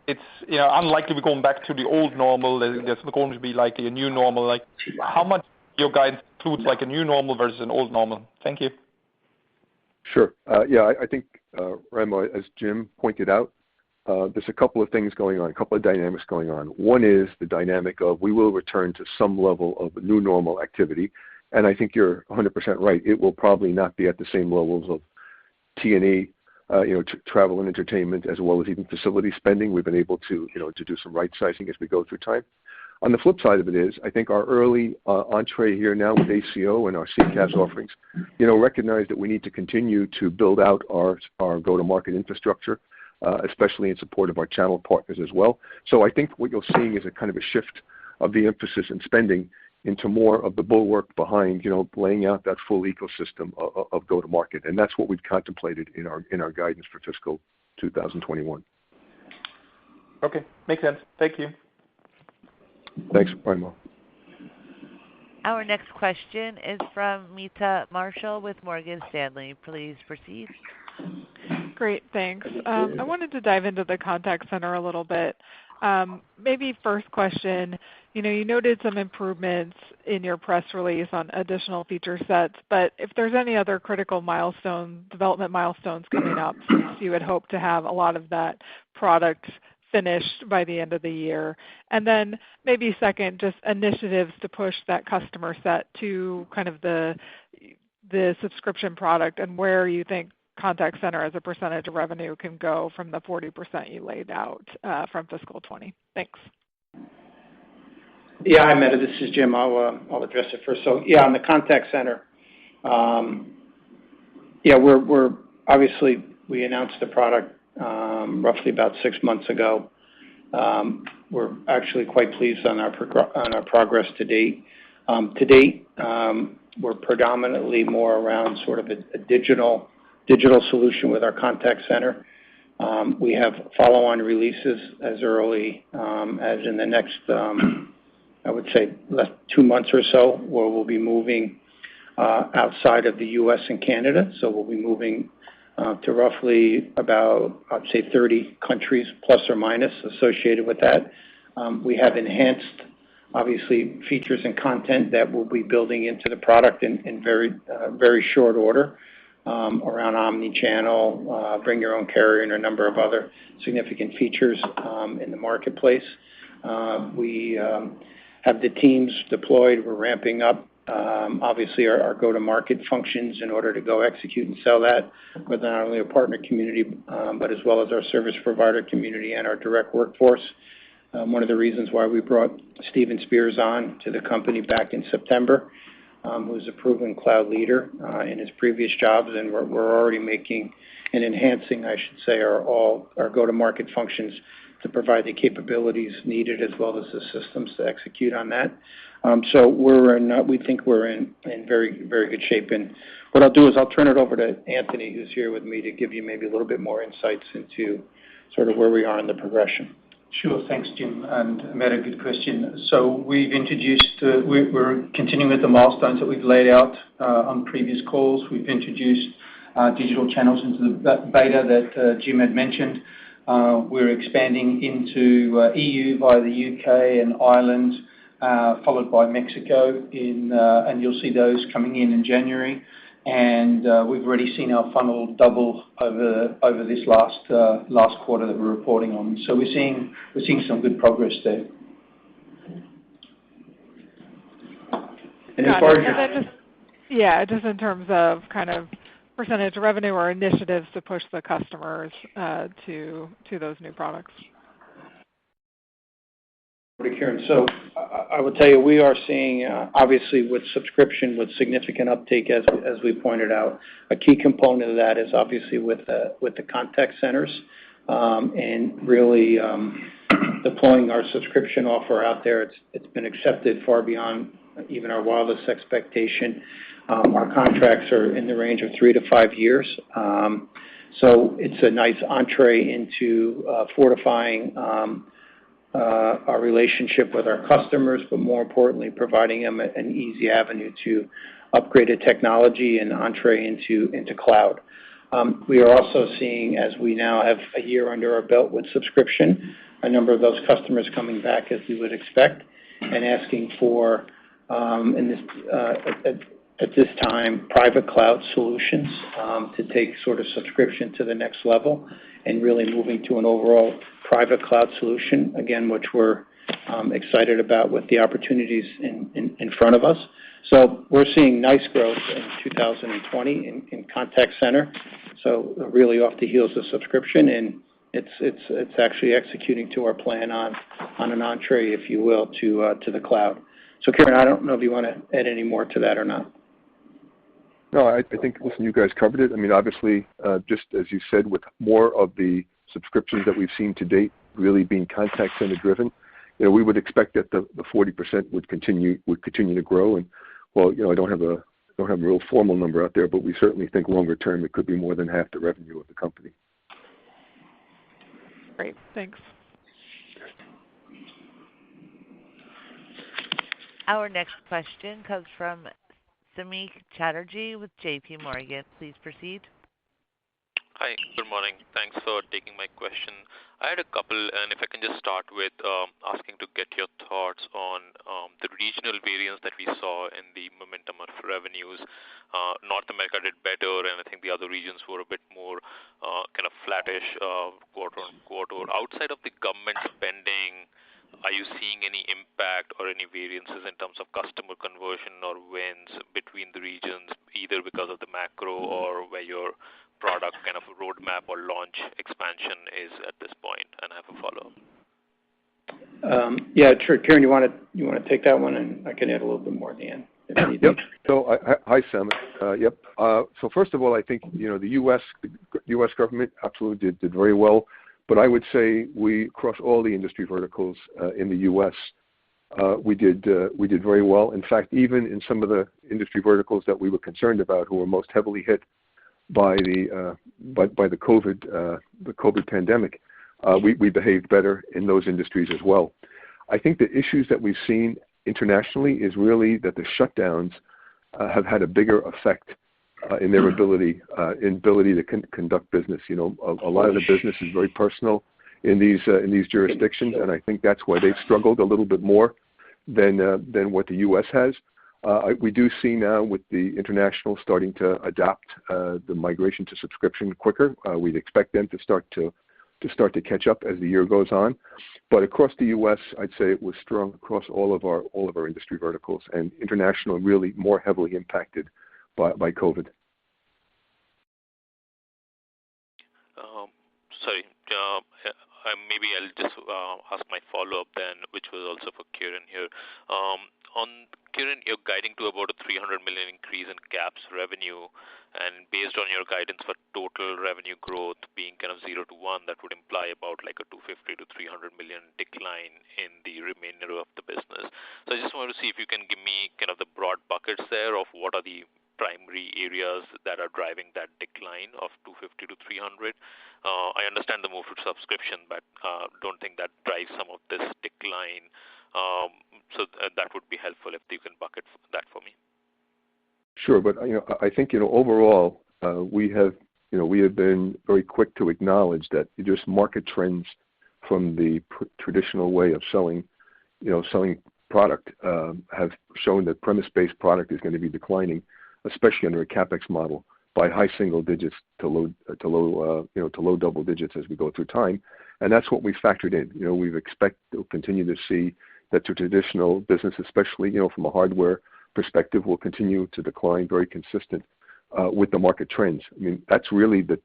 It's unlikely we're going back to the old normal. There's going to be like a new normal. Like, how much your guidance includes like a new normal versus an old normal? Thank you. Sure. I think, Raimo, as Jim pointed out, there's a couple of things going on, a couple of dynamics going on. One is the dynamic of we will return to some level of new normal activity, and I think you're 100% right. It will probably not be at the same levels of T&E, travel and entertainment, as well as even facility spending. We've been able to do some right sizing as we go through time. On the flip side of it is, I think our early entree here now with ACO and our CCaaS offerings, recognize that we need to continue to build out our go-to-market infrastructure, especially in support of our channel partners as well. So I think what you're seeing is a kind of a shift of the emphasis in spending into more of the bulwark behind, laying out that full ecosystem of go-to-market, and that's what we've contemplated in our guidance for fiscal 2021. Okay, makes sense. Thank you. Thanks, Raimo. Our next question is from Meta Marshall with Morgan Stanley. Please proceed. Great, thanks. I wanted to dive into the contact center a little bit. Maybe first question, you noted some improvements in your press release on additional feature sets, but if there's any other critical development milestones coming up, since you had hoped to have a lot of that product finished by the end of the year. And then maybe second, just initiatives to push that customer set to kind of the subscription product and where you think contact center as a percentage of revenue can go from the 40% you laid out from fiscal 20. Thanks. Yeah, hi Meta, this is Jim. I'll address it first. So yeah, on the contact center, we're obviously we announced the product roughly about 6 months ago. We're actually quite pleased on our progress to date. We're predominantly more around sort of a digital solution with our contact center. We have follow-on releases as early as in the next, I would say, 2 months or so, where we'll be moving outside of the U.S. and Canada. So we'll be moving to roughly about, I'd say, 30 countries plus or minus associated with that. We have enhanced, obviously, features and content that we'll be building into the product in very short order around omni-channel, bring your own carrier, and a number of other significant features in the marketplace. We have the teams deployed. We're ramping up, obviously, our go-to-market functions in order to go execute and sell that with not only a partner community, but as well as our service provider community and our direct workforce. One of the reasons why we brought Steven Spears on to the company back in September, who's a proven cloud leader in his previous jobs, and we're already making and enhancing, I should say, our go-to-market functions to provide the capabilities needed as well as the systems to execute on that. So we think we're in very, very good shape. And what I'll do is I'll turn it over to Anthony, who's here with me, to give you maybe a little bit more insights into sort of where we are in the progression. Sure, thanks, Jim, and Meta, good question. So we've introduced, we're continuing with the milestones that we've laid out on previous calls. We've introduced digital channels into the beta that Jim had mentioned. We're expanding into EU via the UK and Ireland, followed by Mexico, and you'll see those coming in January. And we've already seen our funnel double over this last quarter that we're reporting on. So we're seeing some good progress there. And as far as just in terms of kind of percentage of revenue or initiatives to push the customers to those new products. Kieran. So I would tell you we are seeing, obviously, with subscription, with significant uptake, as we pointed out. A key component of that is obviously with the contact centers and really deploying our subscription offer out there. It's been accepted far beyond even our wildest expectation. Our contracts are in the range of 3 to 5 years. So it's a nice entree into fortifying our relationship with our customers, but more importantly, providing them an easy avenue to upgrade a technology and entree into cloud. We are also seeing, as we now have a year under our belt with subscription, a number of those customers coming back as we would expect and asking for, at this time, private cloud solutions to take sort of subscription to the next level and really moving to an overall private cloud solution, again, which we're excited about with the opportunities in front of us. So we're seeing nice growth in 2020 in contact center. So really off the heels of subscription, and it's actually executing to our plan on an entree, if you will, to the cloud. So Kieran, I don't know if you want to add any more to that or not. No, I think, listen, you guys covered it. I mean, obviously, just as you said, with more of the subscriptions that we've seen to date really being contact center driven, we would expect that the 40% would continue to grow. And well, I don't have a real formal number out there, but we certainly think longer term it could be more than half the revenue of the company. Great, thanks. Our next question comes from Samik Chatterjee with JP Morgan. Please proceed. Hi, good morning. Thanks for taking my question. I had a couple, and if I can just start with asking to get your thoughts on the regional variance that we saw in the momentum of revenues. North America did better, and I think the other regions were a bit more kind of flattish quarter on quarter. Outside of the government spending, are you seeing any impact or any variances in terms of customer conversion or wins between the regions, either because of the macro or where your product kind of roadmap or launch expansion is at this point? And I have a follow-up. Yeah, sure. Kieran, you want to take that one, and I can add a little bit more at the end. Yep. So, hi, Sam. Yep. So first of all, I think the U.S. government absolutely did very well. But I would say we, across all the industry verticals in the U.S., we did very well. In fact, even in some of the industry verticals that we were concerned about, who were most heavily hit by the COVID pandemic, we behaved better in those industries as well. I think the issues that we've seen internationally is really that the shutdowns have had a bigger effect in their ability to conduct business. A lot of the business is very personal in these jurisdictions, and I think that's why they've struggled a little bit more than what the U.S. has. We do see now with the international starting to adapt the migration to subscription quicker. We'd expect them to start to catch up as the year goes on. But across the U.S., I'd say it was strong across all of our industry verticals, and international really more heavily impacted by COVID. Sorry, maybe I'll just ask my follow-up then, which was also for Kieran here. On Kieran, you're guiding to about a $300 million increase in Aps revenue, and based on your guidance for total revenue growth being kind of 0 to 1, that would imply about like a $250 to $300 million decline in the remainder of the business. So I just want to see if you can give me kind of the broad buckets there of what are the primary areas that are driving that decline of 250 to 300. I understand the move to subscription, but don't think that drives some of this decline. So that would be helpful if you can bucket that for me. Sure, but I think overall we have been very quick to acknowledge that just market trends from the traditional way of selling product have shown that premise-based product is going to be declining, especially under a CapEx model, by high single digits to low double digits as we go through time, and that's what we factored in. We expect to continue to see that the traditional business, especially from a hardware perspective, will continue to decline, very consistent with the market trends. I mean, that's really the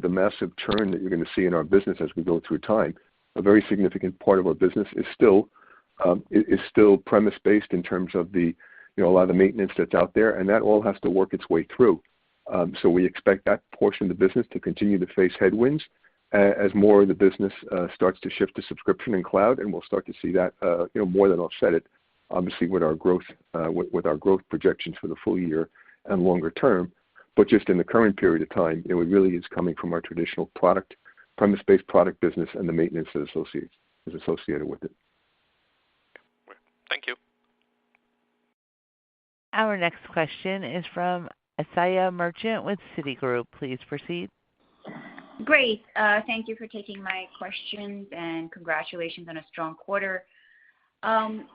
massive churn that you're going to see in our business as we go through time. A very significant part of our business is still premise-based in terms of the a lot of the maintenance that's out there, and that all has to work its way through. So we expect that portion of the business to continue to face headwinds as more of the business starts to shift to subscription and cloud, and we'll start to see that more than offset it obviously with our growth projections for the full year and longer term. But just in the current period of time, it really is coming from our traditional premise-based product business and the maintenance that is associated with it. Thank you. Our next question is from Asiya Merchant with Citigroup. Please proceed. Great. Thank you for taking my questions, and congratulations on a strong quarter.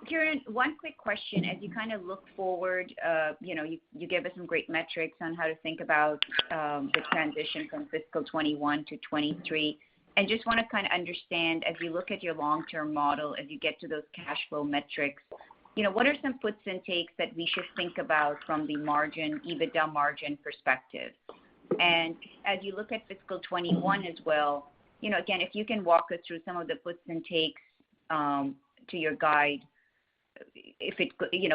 Kieran, one quick question. As you kind of look forward, you gave us some great metrics on how to think about the transition from fiscal 21 to 23. And just want to kind of understand, as you look at your long-term model, as you get to those cash flow metrics, what are some puts and takes that we should think about from the margin, EBITDA margin perspective? And as you look at fiscal 21 as well, again, if you can walk us through some of the puts and takes to your guide,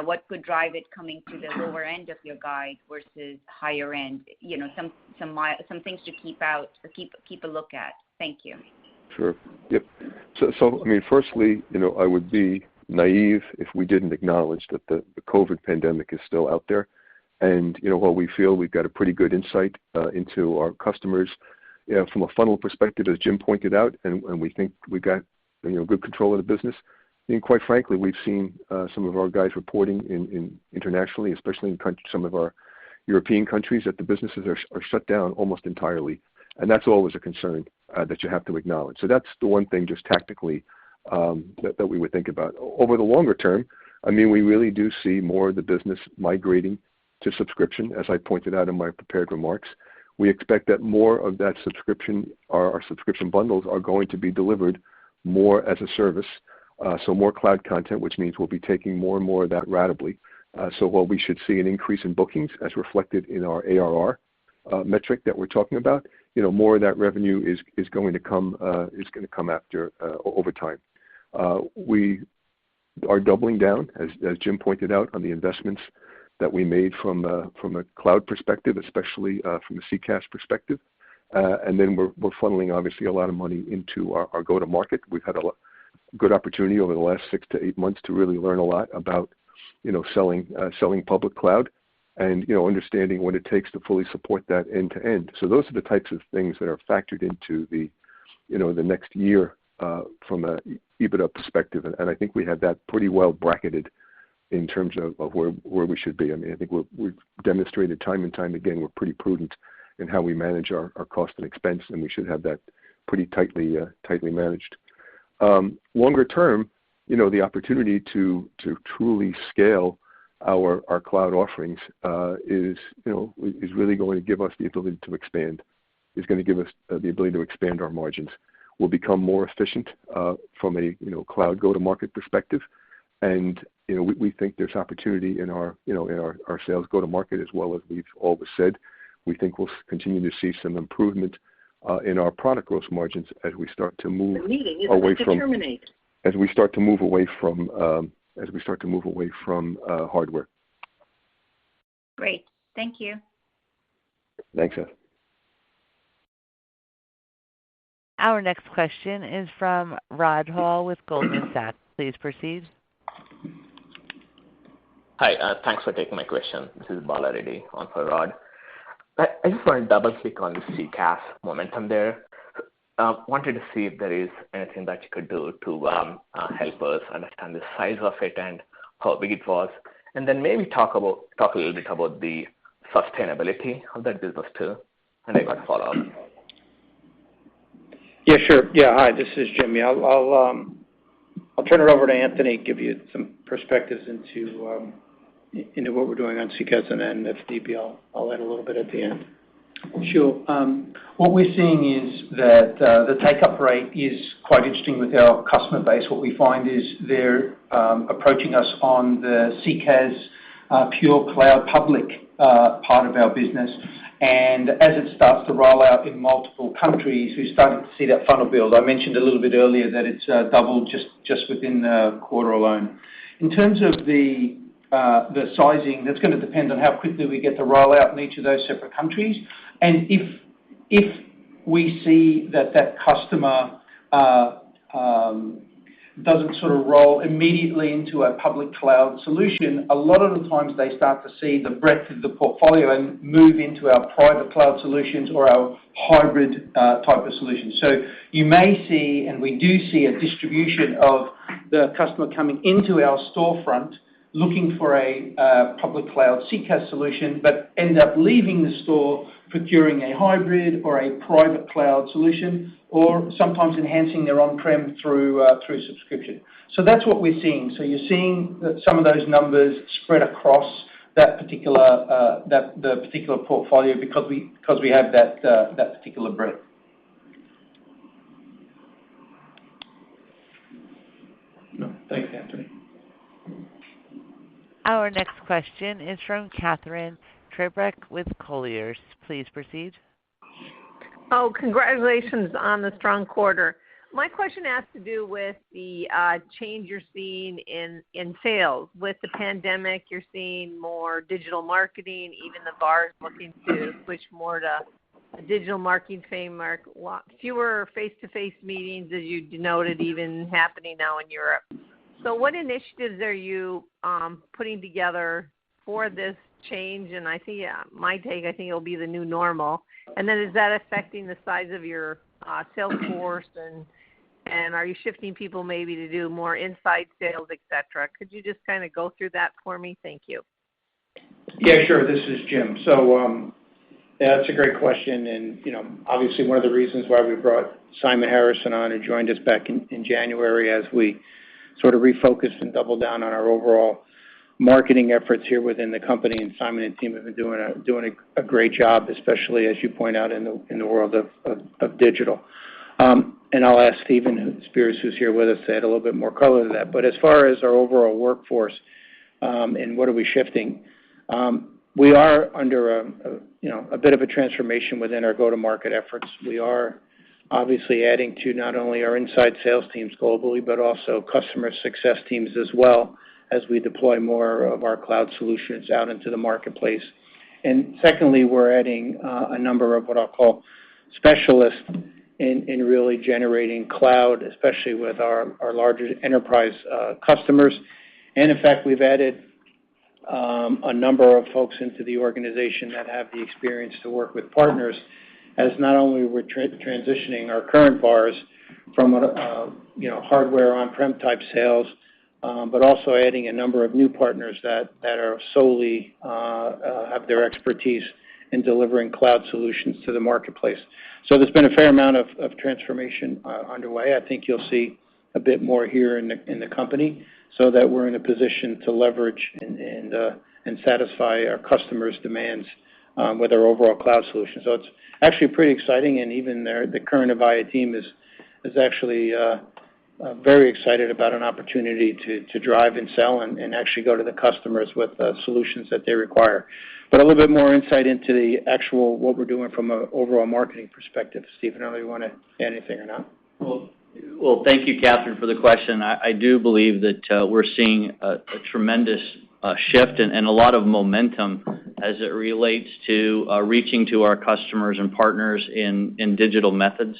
what could drive it coming to the lower end of your guide versus higher end, some things to keep a look at. Thank you. Sure. Yep. So I mean, firstly, I would be naive if we didn't acknowledge that the COVID pandemic is still out there. And, while we feel we've got a pretty good insight into our customers from a funnel perspective, as Jim pointed out, and we think we got good control of the business. And quite frankly, we've seen some of our guys reporting in internationally, especially in some of our European countries, that the businesses are shut down almost entirely. And that's always a concern that you have to acknowledge. So that's the one thing just tactically that we would think about. Over the longer term, I mean, we really do see more of the business migrating to subscription, as I pointed out in my prepared remarks. We expect that more of that subscription, our subscription bundles, are going to be delivered more as a service, so more cloud content, which means we'll be taking more and more of that ratably. So while we should see an increase in bookings as reflected in our ARR metric that we're talking about, more of that revenue is going to come after over time. We are doubling down, as Jim pointed out, on the investments that we made from a cloud perspective, especially from a CCaaS perspective. And then we're funneling, obviously, a lot of money into our go-to-market. We've had a good opportunity over the last 6 to 8 months to really learn a lot about, selling public cloud and, understanding what it takes to fully support that end to end. So those are the types of things that are factored into the next year from a EBITDA perspective. And I think we have that pretty well bracketed in terms of where we should be. I mean, I think we've demonstrated time and time again we're pretty prudent in how we manage our cost and expense, and we should have that pretty tightly managed. Longer term, the opportunity to truly scale our cloud offerings is really going to give us the ability to expand. Is going to give us the ability to expand our margins. We'll become more efficient from a cloud go-to-market perspective, and we think there's opportunity in our sales go-to-market as well. As we've always said, we think we'll continue to see some improvement in our product gross margins as we start to move away from hardware. Great. Thank you. Thanks, Seth. Our next question is from Rod Hall with Goldman Sachs. Please proceed. Hi, thanks for taking my question. This is Bala Reddy on for Rod. I just want to double click on the CCaaS momentum there. Wanted to see if there is anything that you could do to help us understand the size of it and how big it was, and then maybe talk a little bit about the sustainability of that business too. And I got a follow up. Yeah, sure. Yeah, hi, this is Jimmy. I'll turn it over to Anthony, give you some perspectives into what we're doing on CCaaS, and then if need be, I'll add a little bit at the end. Sure. What we're seeing is that the take-up rate is quite interesting with our customer base. What we find is they're approaching us on the CCaaS pure cloud public part of our business. And as it starts to roll out in multiple countries, we're starting to see that funnel build. I mentioned a little bit earlier that it's doubled just within the quarter alone. In terms of the sizing, that's going to depend on how quickly we get the rollout in each of those separate countries. And if we see that customer doesn't sort of roll immediately into a public cloud solution, a lot of the times they start to see the breadth of the portfolio and move into our private cloud solutions or our hybrid type of solutions. So you may see, and we do see, a distribution of the customer coming into our storefront looking for a public cloud CCaaS solution, but end up leaving the store procuring a hybrid or a private cloud solution, or sometimes enhancing their on-prem through subscription. So that's what we're seeing. So you're seeing that some of those numbers spread across that particular the particular portfolio because we have that particular breadth. No, thanks, Anthony. Our next question is from Catherine Trebek with Colliers. Please proceed. Oh, congratulations on the strong quarter. My question has to do with the change you're seeing in sales. With the pandemic, you're seeing more digital marketing, even the bars looking to switch more to a digital marketing framework, fewer face-to-face meetings, as you denoted, even happening now in Europe. So what initiatives are you putting together for this change? And I think, I think it'll be the new normal. And then is that affecting the size of your sales force? And are you shifting people maybe to do more inside sales, et cetera? Could you just kind of go through that for me? Thank you. Yeah, sure. This is Jim. So yeah, that's a great question. And, obviously one of the reasons why we brought Simon Harrison on, who joined us back in January, as we sort of refocused and doubled down on our overall marketing efforts here within the company. And Simon and team have been doing a great job, especially as you point out in the world of digital. And I'll ask Stephen Spears, who's here with us, to add a little bit more color to that. But as far as our overall workforce and what are we shifting, we are under a bit of a transformation within our go-to-market efforts. We are obviously adding to not only our inside sales teams globally, but also customer success teams as well, as we deploy more of our cloud solutions out into the marketplace. And secondly, we're adding a number of what I'll call specialists in really generating cloud, especially with our larger enterprise customers. And in fact, we've added a number of folks into the organization that have the experience to work with partners, as not only we're transitioning our current VARs from hardware on-prem type sales, but also adding a number of new partners that are solely have their expertise in delivering cloud solutions to the marketplace. So there's been a fair amount of transformation underway. I think you'll see a bit more here in the company, so that we're in a position to leverage and satisfy our customers' demands with our overall cloud solution. So it's actually pretty exciting, and even the current Avaya team is actually very excited about an opportunity to drive and sell and actually go to the customers with solutions that they require. But a little bit more insight into the actual what we're doing from an overall marketing perspective. Stephen, I don't know if you want to add anything or not. Well, thank you, Catherine, for the question. I do believe that we're seeing a tremendous shift and a lot of momentum as it relates to reaching to our customers and partners in digital methods.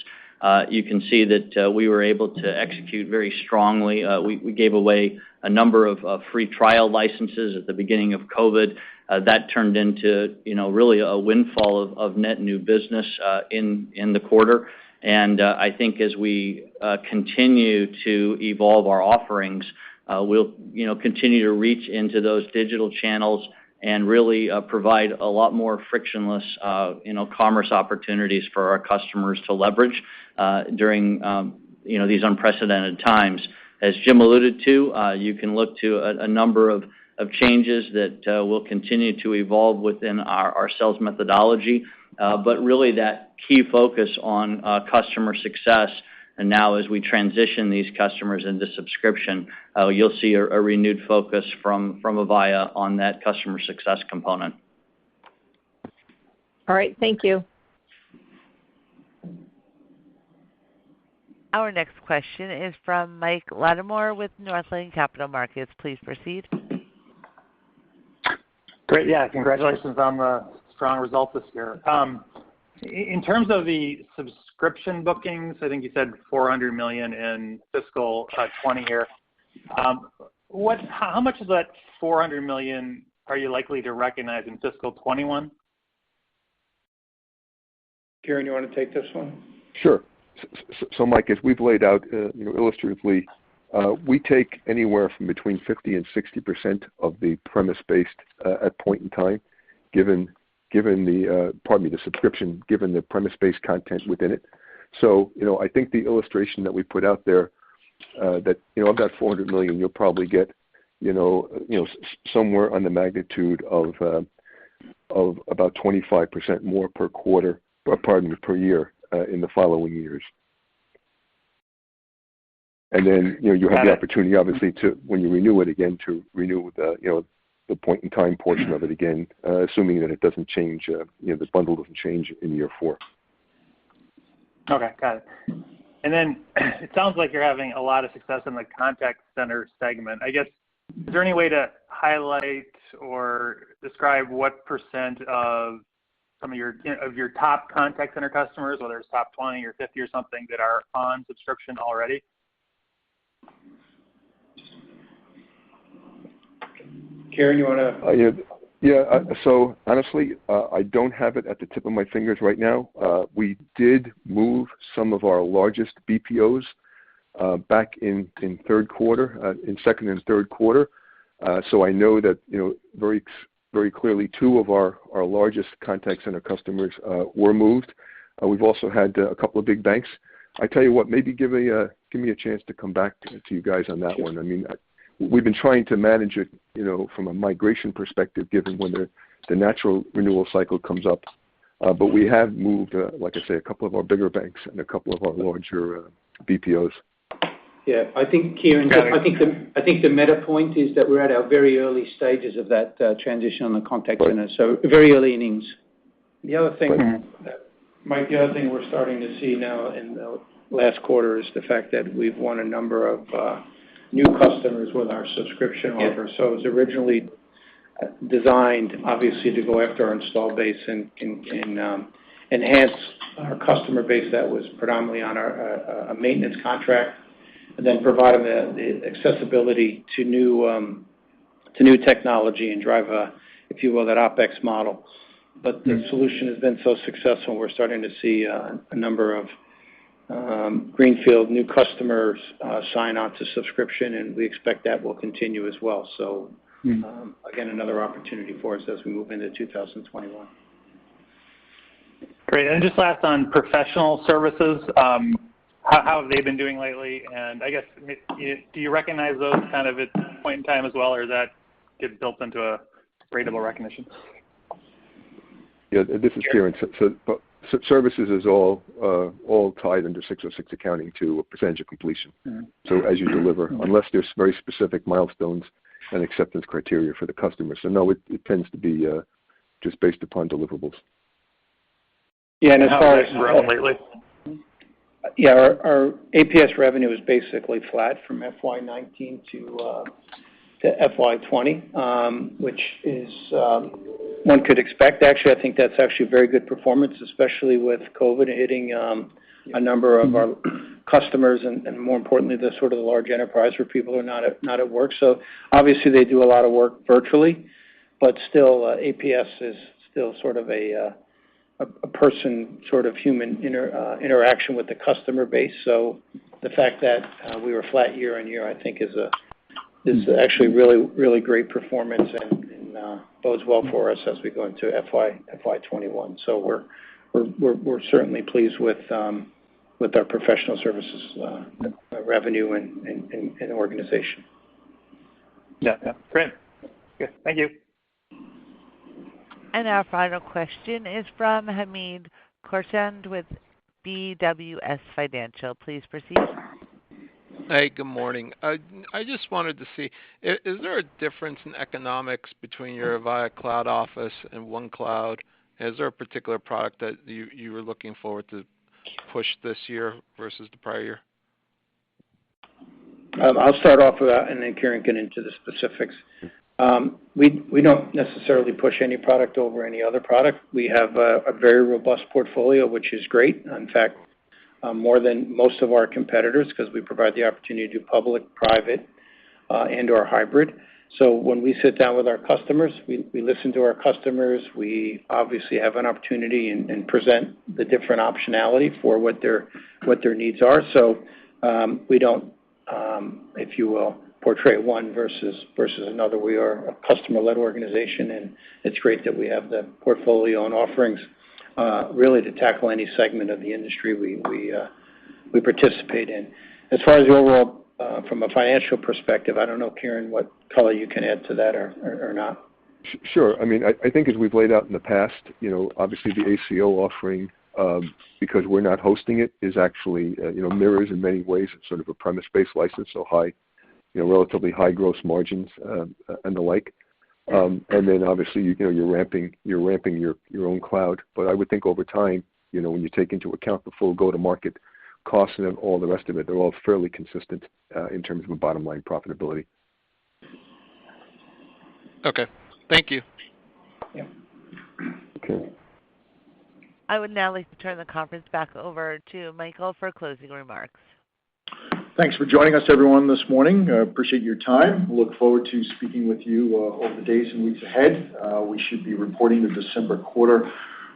You can see that we were able to execute very strongly. We gave away a number of free trial licenses at the beginning of COVID. That turned into really a windfall of net new business in the quarter. And I think as we continue to evolve our offerings, we'll continue to reach into those digital channels and really provide a lot more frictionless commerce opportunities for our customers to leverage during these unprecedented times. As Jim alluded to, you can look to a number of changes that will continue to evolve within our sales methodology, but really that key focus on customer success. And now as we transition these customers into subscription, you'll see a renewed focus from Avaya on that customer success component. All right, thank you. Our next question is from Mike Lattimore with Northland Capital Markets. Please proceed. Great, yeah, congratulations on the strong results this year. In terms of the subscription bookings, I think you said $400 million in fiscal 20 here. How much of that $400 million are you likely to recognize in fiscal 21? Kieran, you want to take this one? Sure. So Mike, as we've laid out, illustratively, we take anywhere from between 50 and 60% of the premise-based at point in time, given the subscription, given the premise-based content within it. So, I think the illustration that we put out there, that, of that $400 million, you'll probably get, somewhere on the magnitude of about 25% more per quarter, per year, in the following years. And then, you have the opportunity, obviously, to, when you renew it again, to renew the point in time portion of it again, assuming that it doesn't change, the bundle doesn't change in year 4. Okay, got it. And then it sounds like you're having a lot of success in the contact center segment. I guess, is there any way to highlight or describe what percent of some of your top contact center customers, whether it's top 20 or 50 or something, that are on subscription already? Kieran, you want to? So honestly, I don't have it at the tip of my fingers right now. We did move some of our largest BPOs back in third quarter, in second and third quarter. So I know that very very clearly 2 of our largest contact center customers were moved. We've also had a couple of big banks. I tell you what, maybe give me a chance to come back to you guys on that one. I mean, we've been trying to manage it, from a migration perspective, given when the natural renewal cycle comes up. But we have moved, like I say, a couple of our bigger banks and a couple of our larger BPOs. Yeah, I think, Kieran, I think the meta point is that we're at our very early stages of that transition on the contact center, so very early innings. The other thing, Mike, the other thing we're starting to see now in the last quarter is the fact that we've won a number of new customers with our subscription offer. So it was originally designed, obviously, to go after our install base and enhance our customer base that was predominantly on a maintenance contract, and then provide them the accessibility to new technology and drive if you will, that OpEx model. But the solution has been so successful, we're starting to see a number of greenfield new customers sign on to subscription, and we expect that will continue as well. So, again, another opportunity for us as we move into 2021. Great. And just last on professional services, how have they been doing lately? And I guess, do you recognize those kind of at point in time as well, or does that get built into a ratable recognition? Yeah, this is Kieran. So services is all tied under 606 accounting to a percentage of completion. So as you deliver, unless there's very specific milestones and acceptance criteria for the customer. So no, it tends to be just based upon deliverables. Yeah, and as far as grown lately. Yeah, our APS revenue is basically flat from FY19 to FY20, which is one could expect. Actually, I think that's actually a very good performance, especially with COVID hitting a number of our customers, and more importantly, the sort of the large enterprise where people are not at work. So obviously, they do a lot of work virtually, but still, APS is still sort of a person sort of human interaction with the customer base. So the fact that we were flat year on year, I think, is actually really great performance and bodes well for us as we go into FY21. So we're certainly pleased with our professional services revenue and organization. Yeah, great. Good, thank you. And our final question is from Hamid Khorsand with BWS Financial. Please proceed. Hey, good morning. I just wanted to see, is there a difference in economics between your Avaya Cloud Office and OneCloud? Is there a particular product that you were looking forward to push this year versus the prior year? I'll start off with that, and then Kieran get into the specifics. We don't necessarily push any product over any other product. We have a very robust portfolio, which is great. In fact, more than most of our competitors, because we provide the opportunity to do public, private, and/or hybrid. So when we sit down with our customers, we listen to our customers. We obviously have an opportunity and present the different optionality for what their needs are. So we don't, if you will, portray one versus another. We are a customer-led organization, and it's great that we have the portfolio and offerings really to tackle any segment of the industry we participate in. As far as the overall, from a financial perspective, I don't know, Kieran, what color you can add to that or not. Sure. I mean, I think as we've laid out in the past, obviously the ACO offering, because we're not hosting it, is actually, mirrors in many ways. It's sort of a premise-based license, so high, relatively high gross margins and the like. And then obviously, you're ramping your own cloud. But I would think over time, when you take into account the full go-to-market costs and all the rest of it, they're all fairly consistent in terms of a bottom line profitability. Okay. Thank you. Yeah. Okay. I would now like to turn the conference back over to Michael for closing remarks. Thanks for joining us, everyone, this morning. Appreciate your time. Look forward to speaking with you over the days and weeks ahead. We should be reporting the December quarter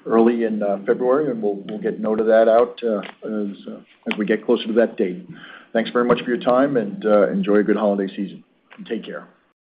early in February, and we'll get note of that out as we get closer to that date. Thanks very much for your time, and enjoy a good holiday season. Take care.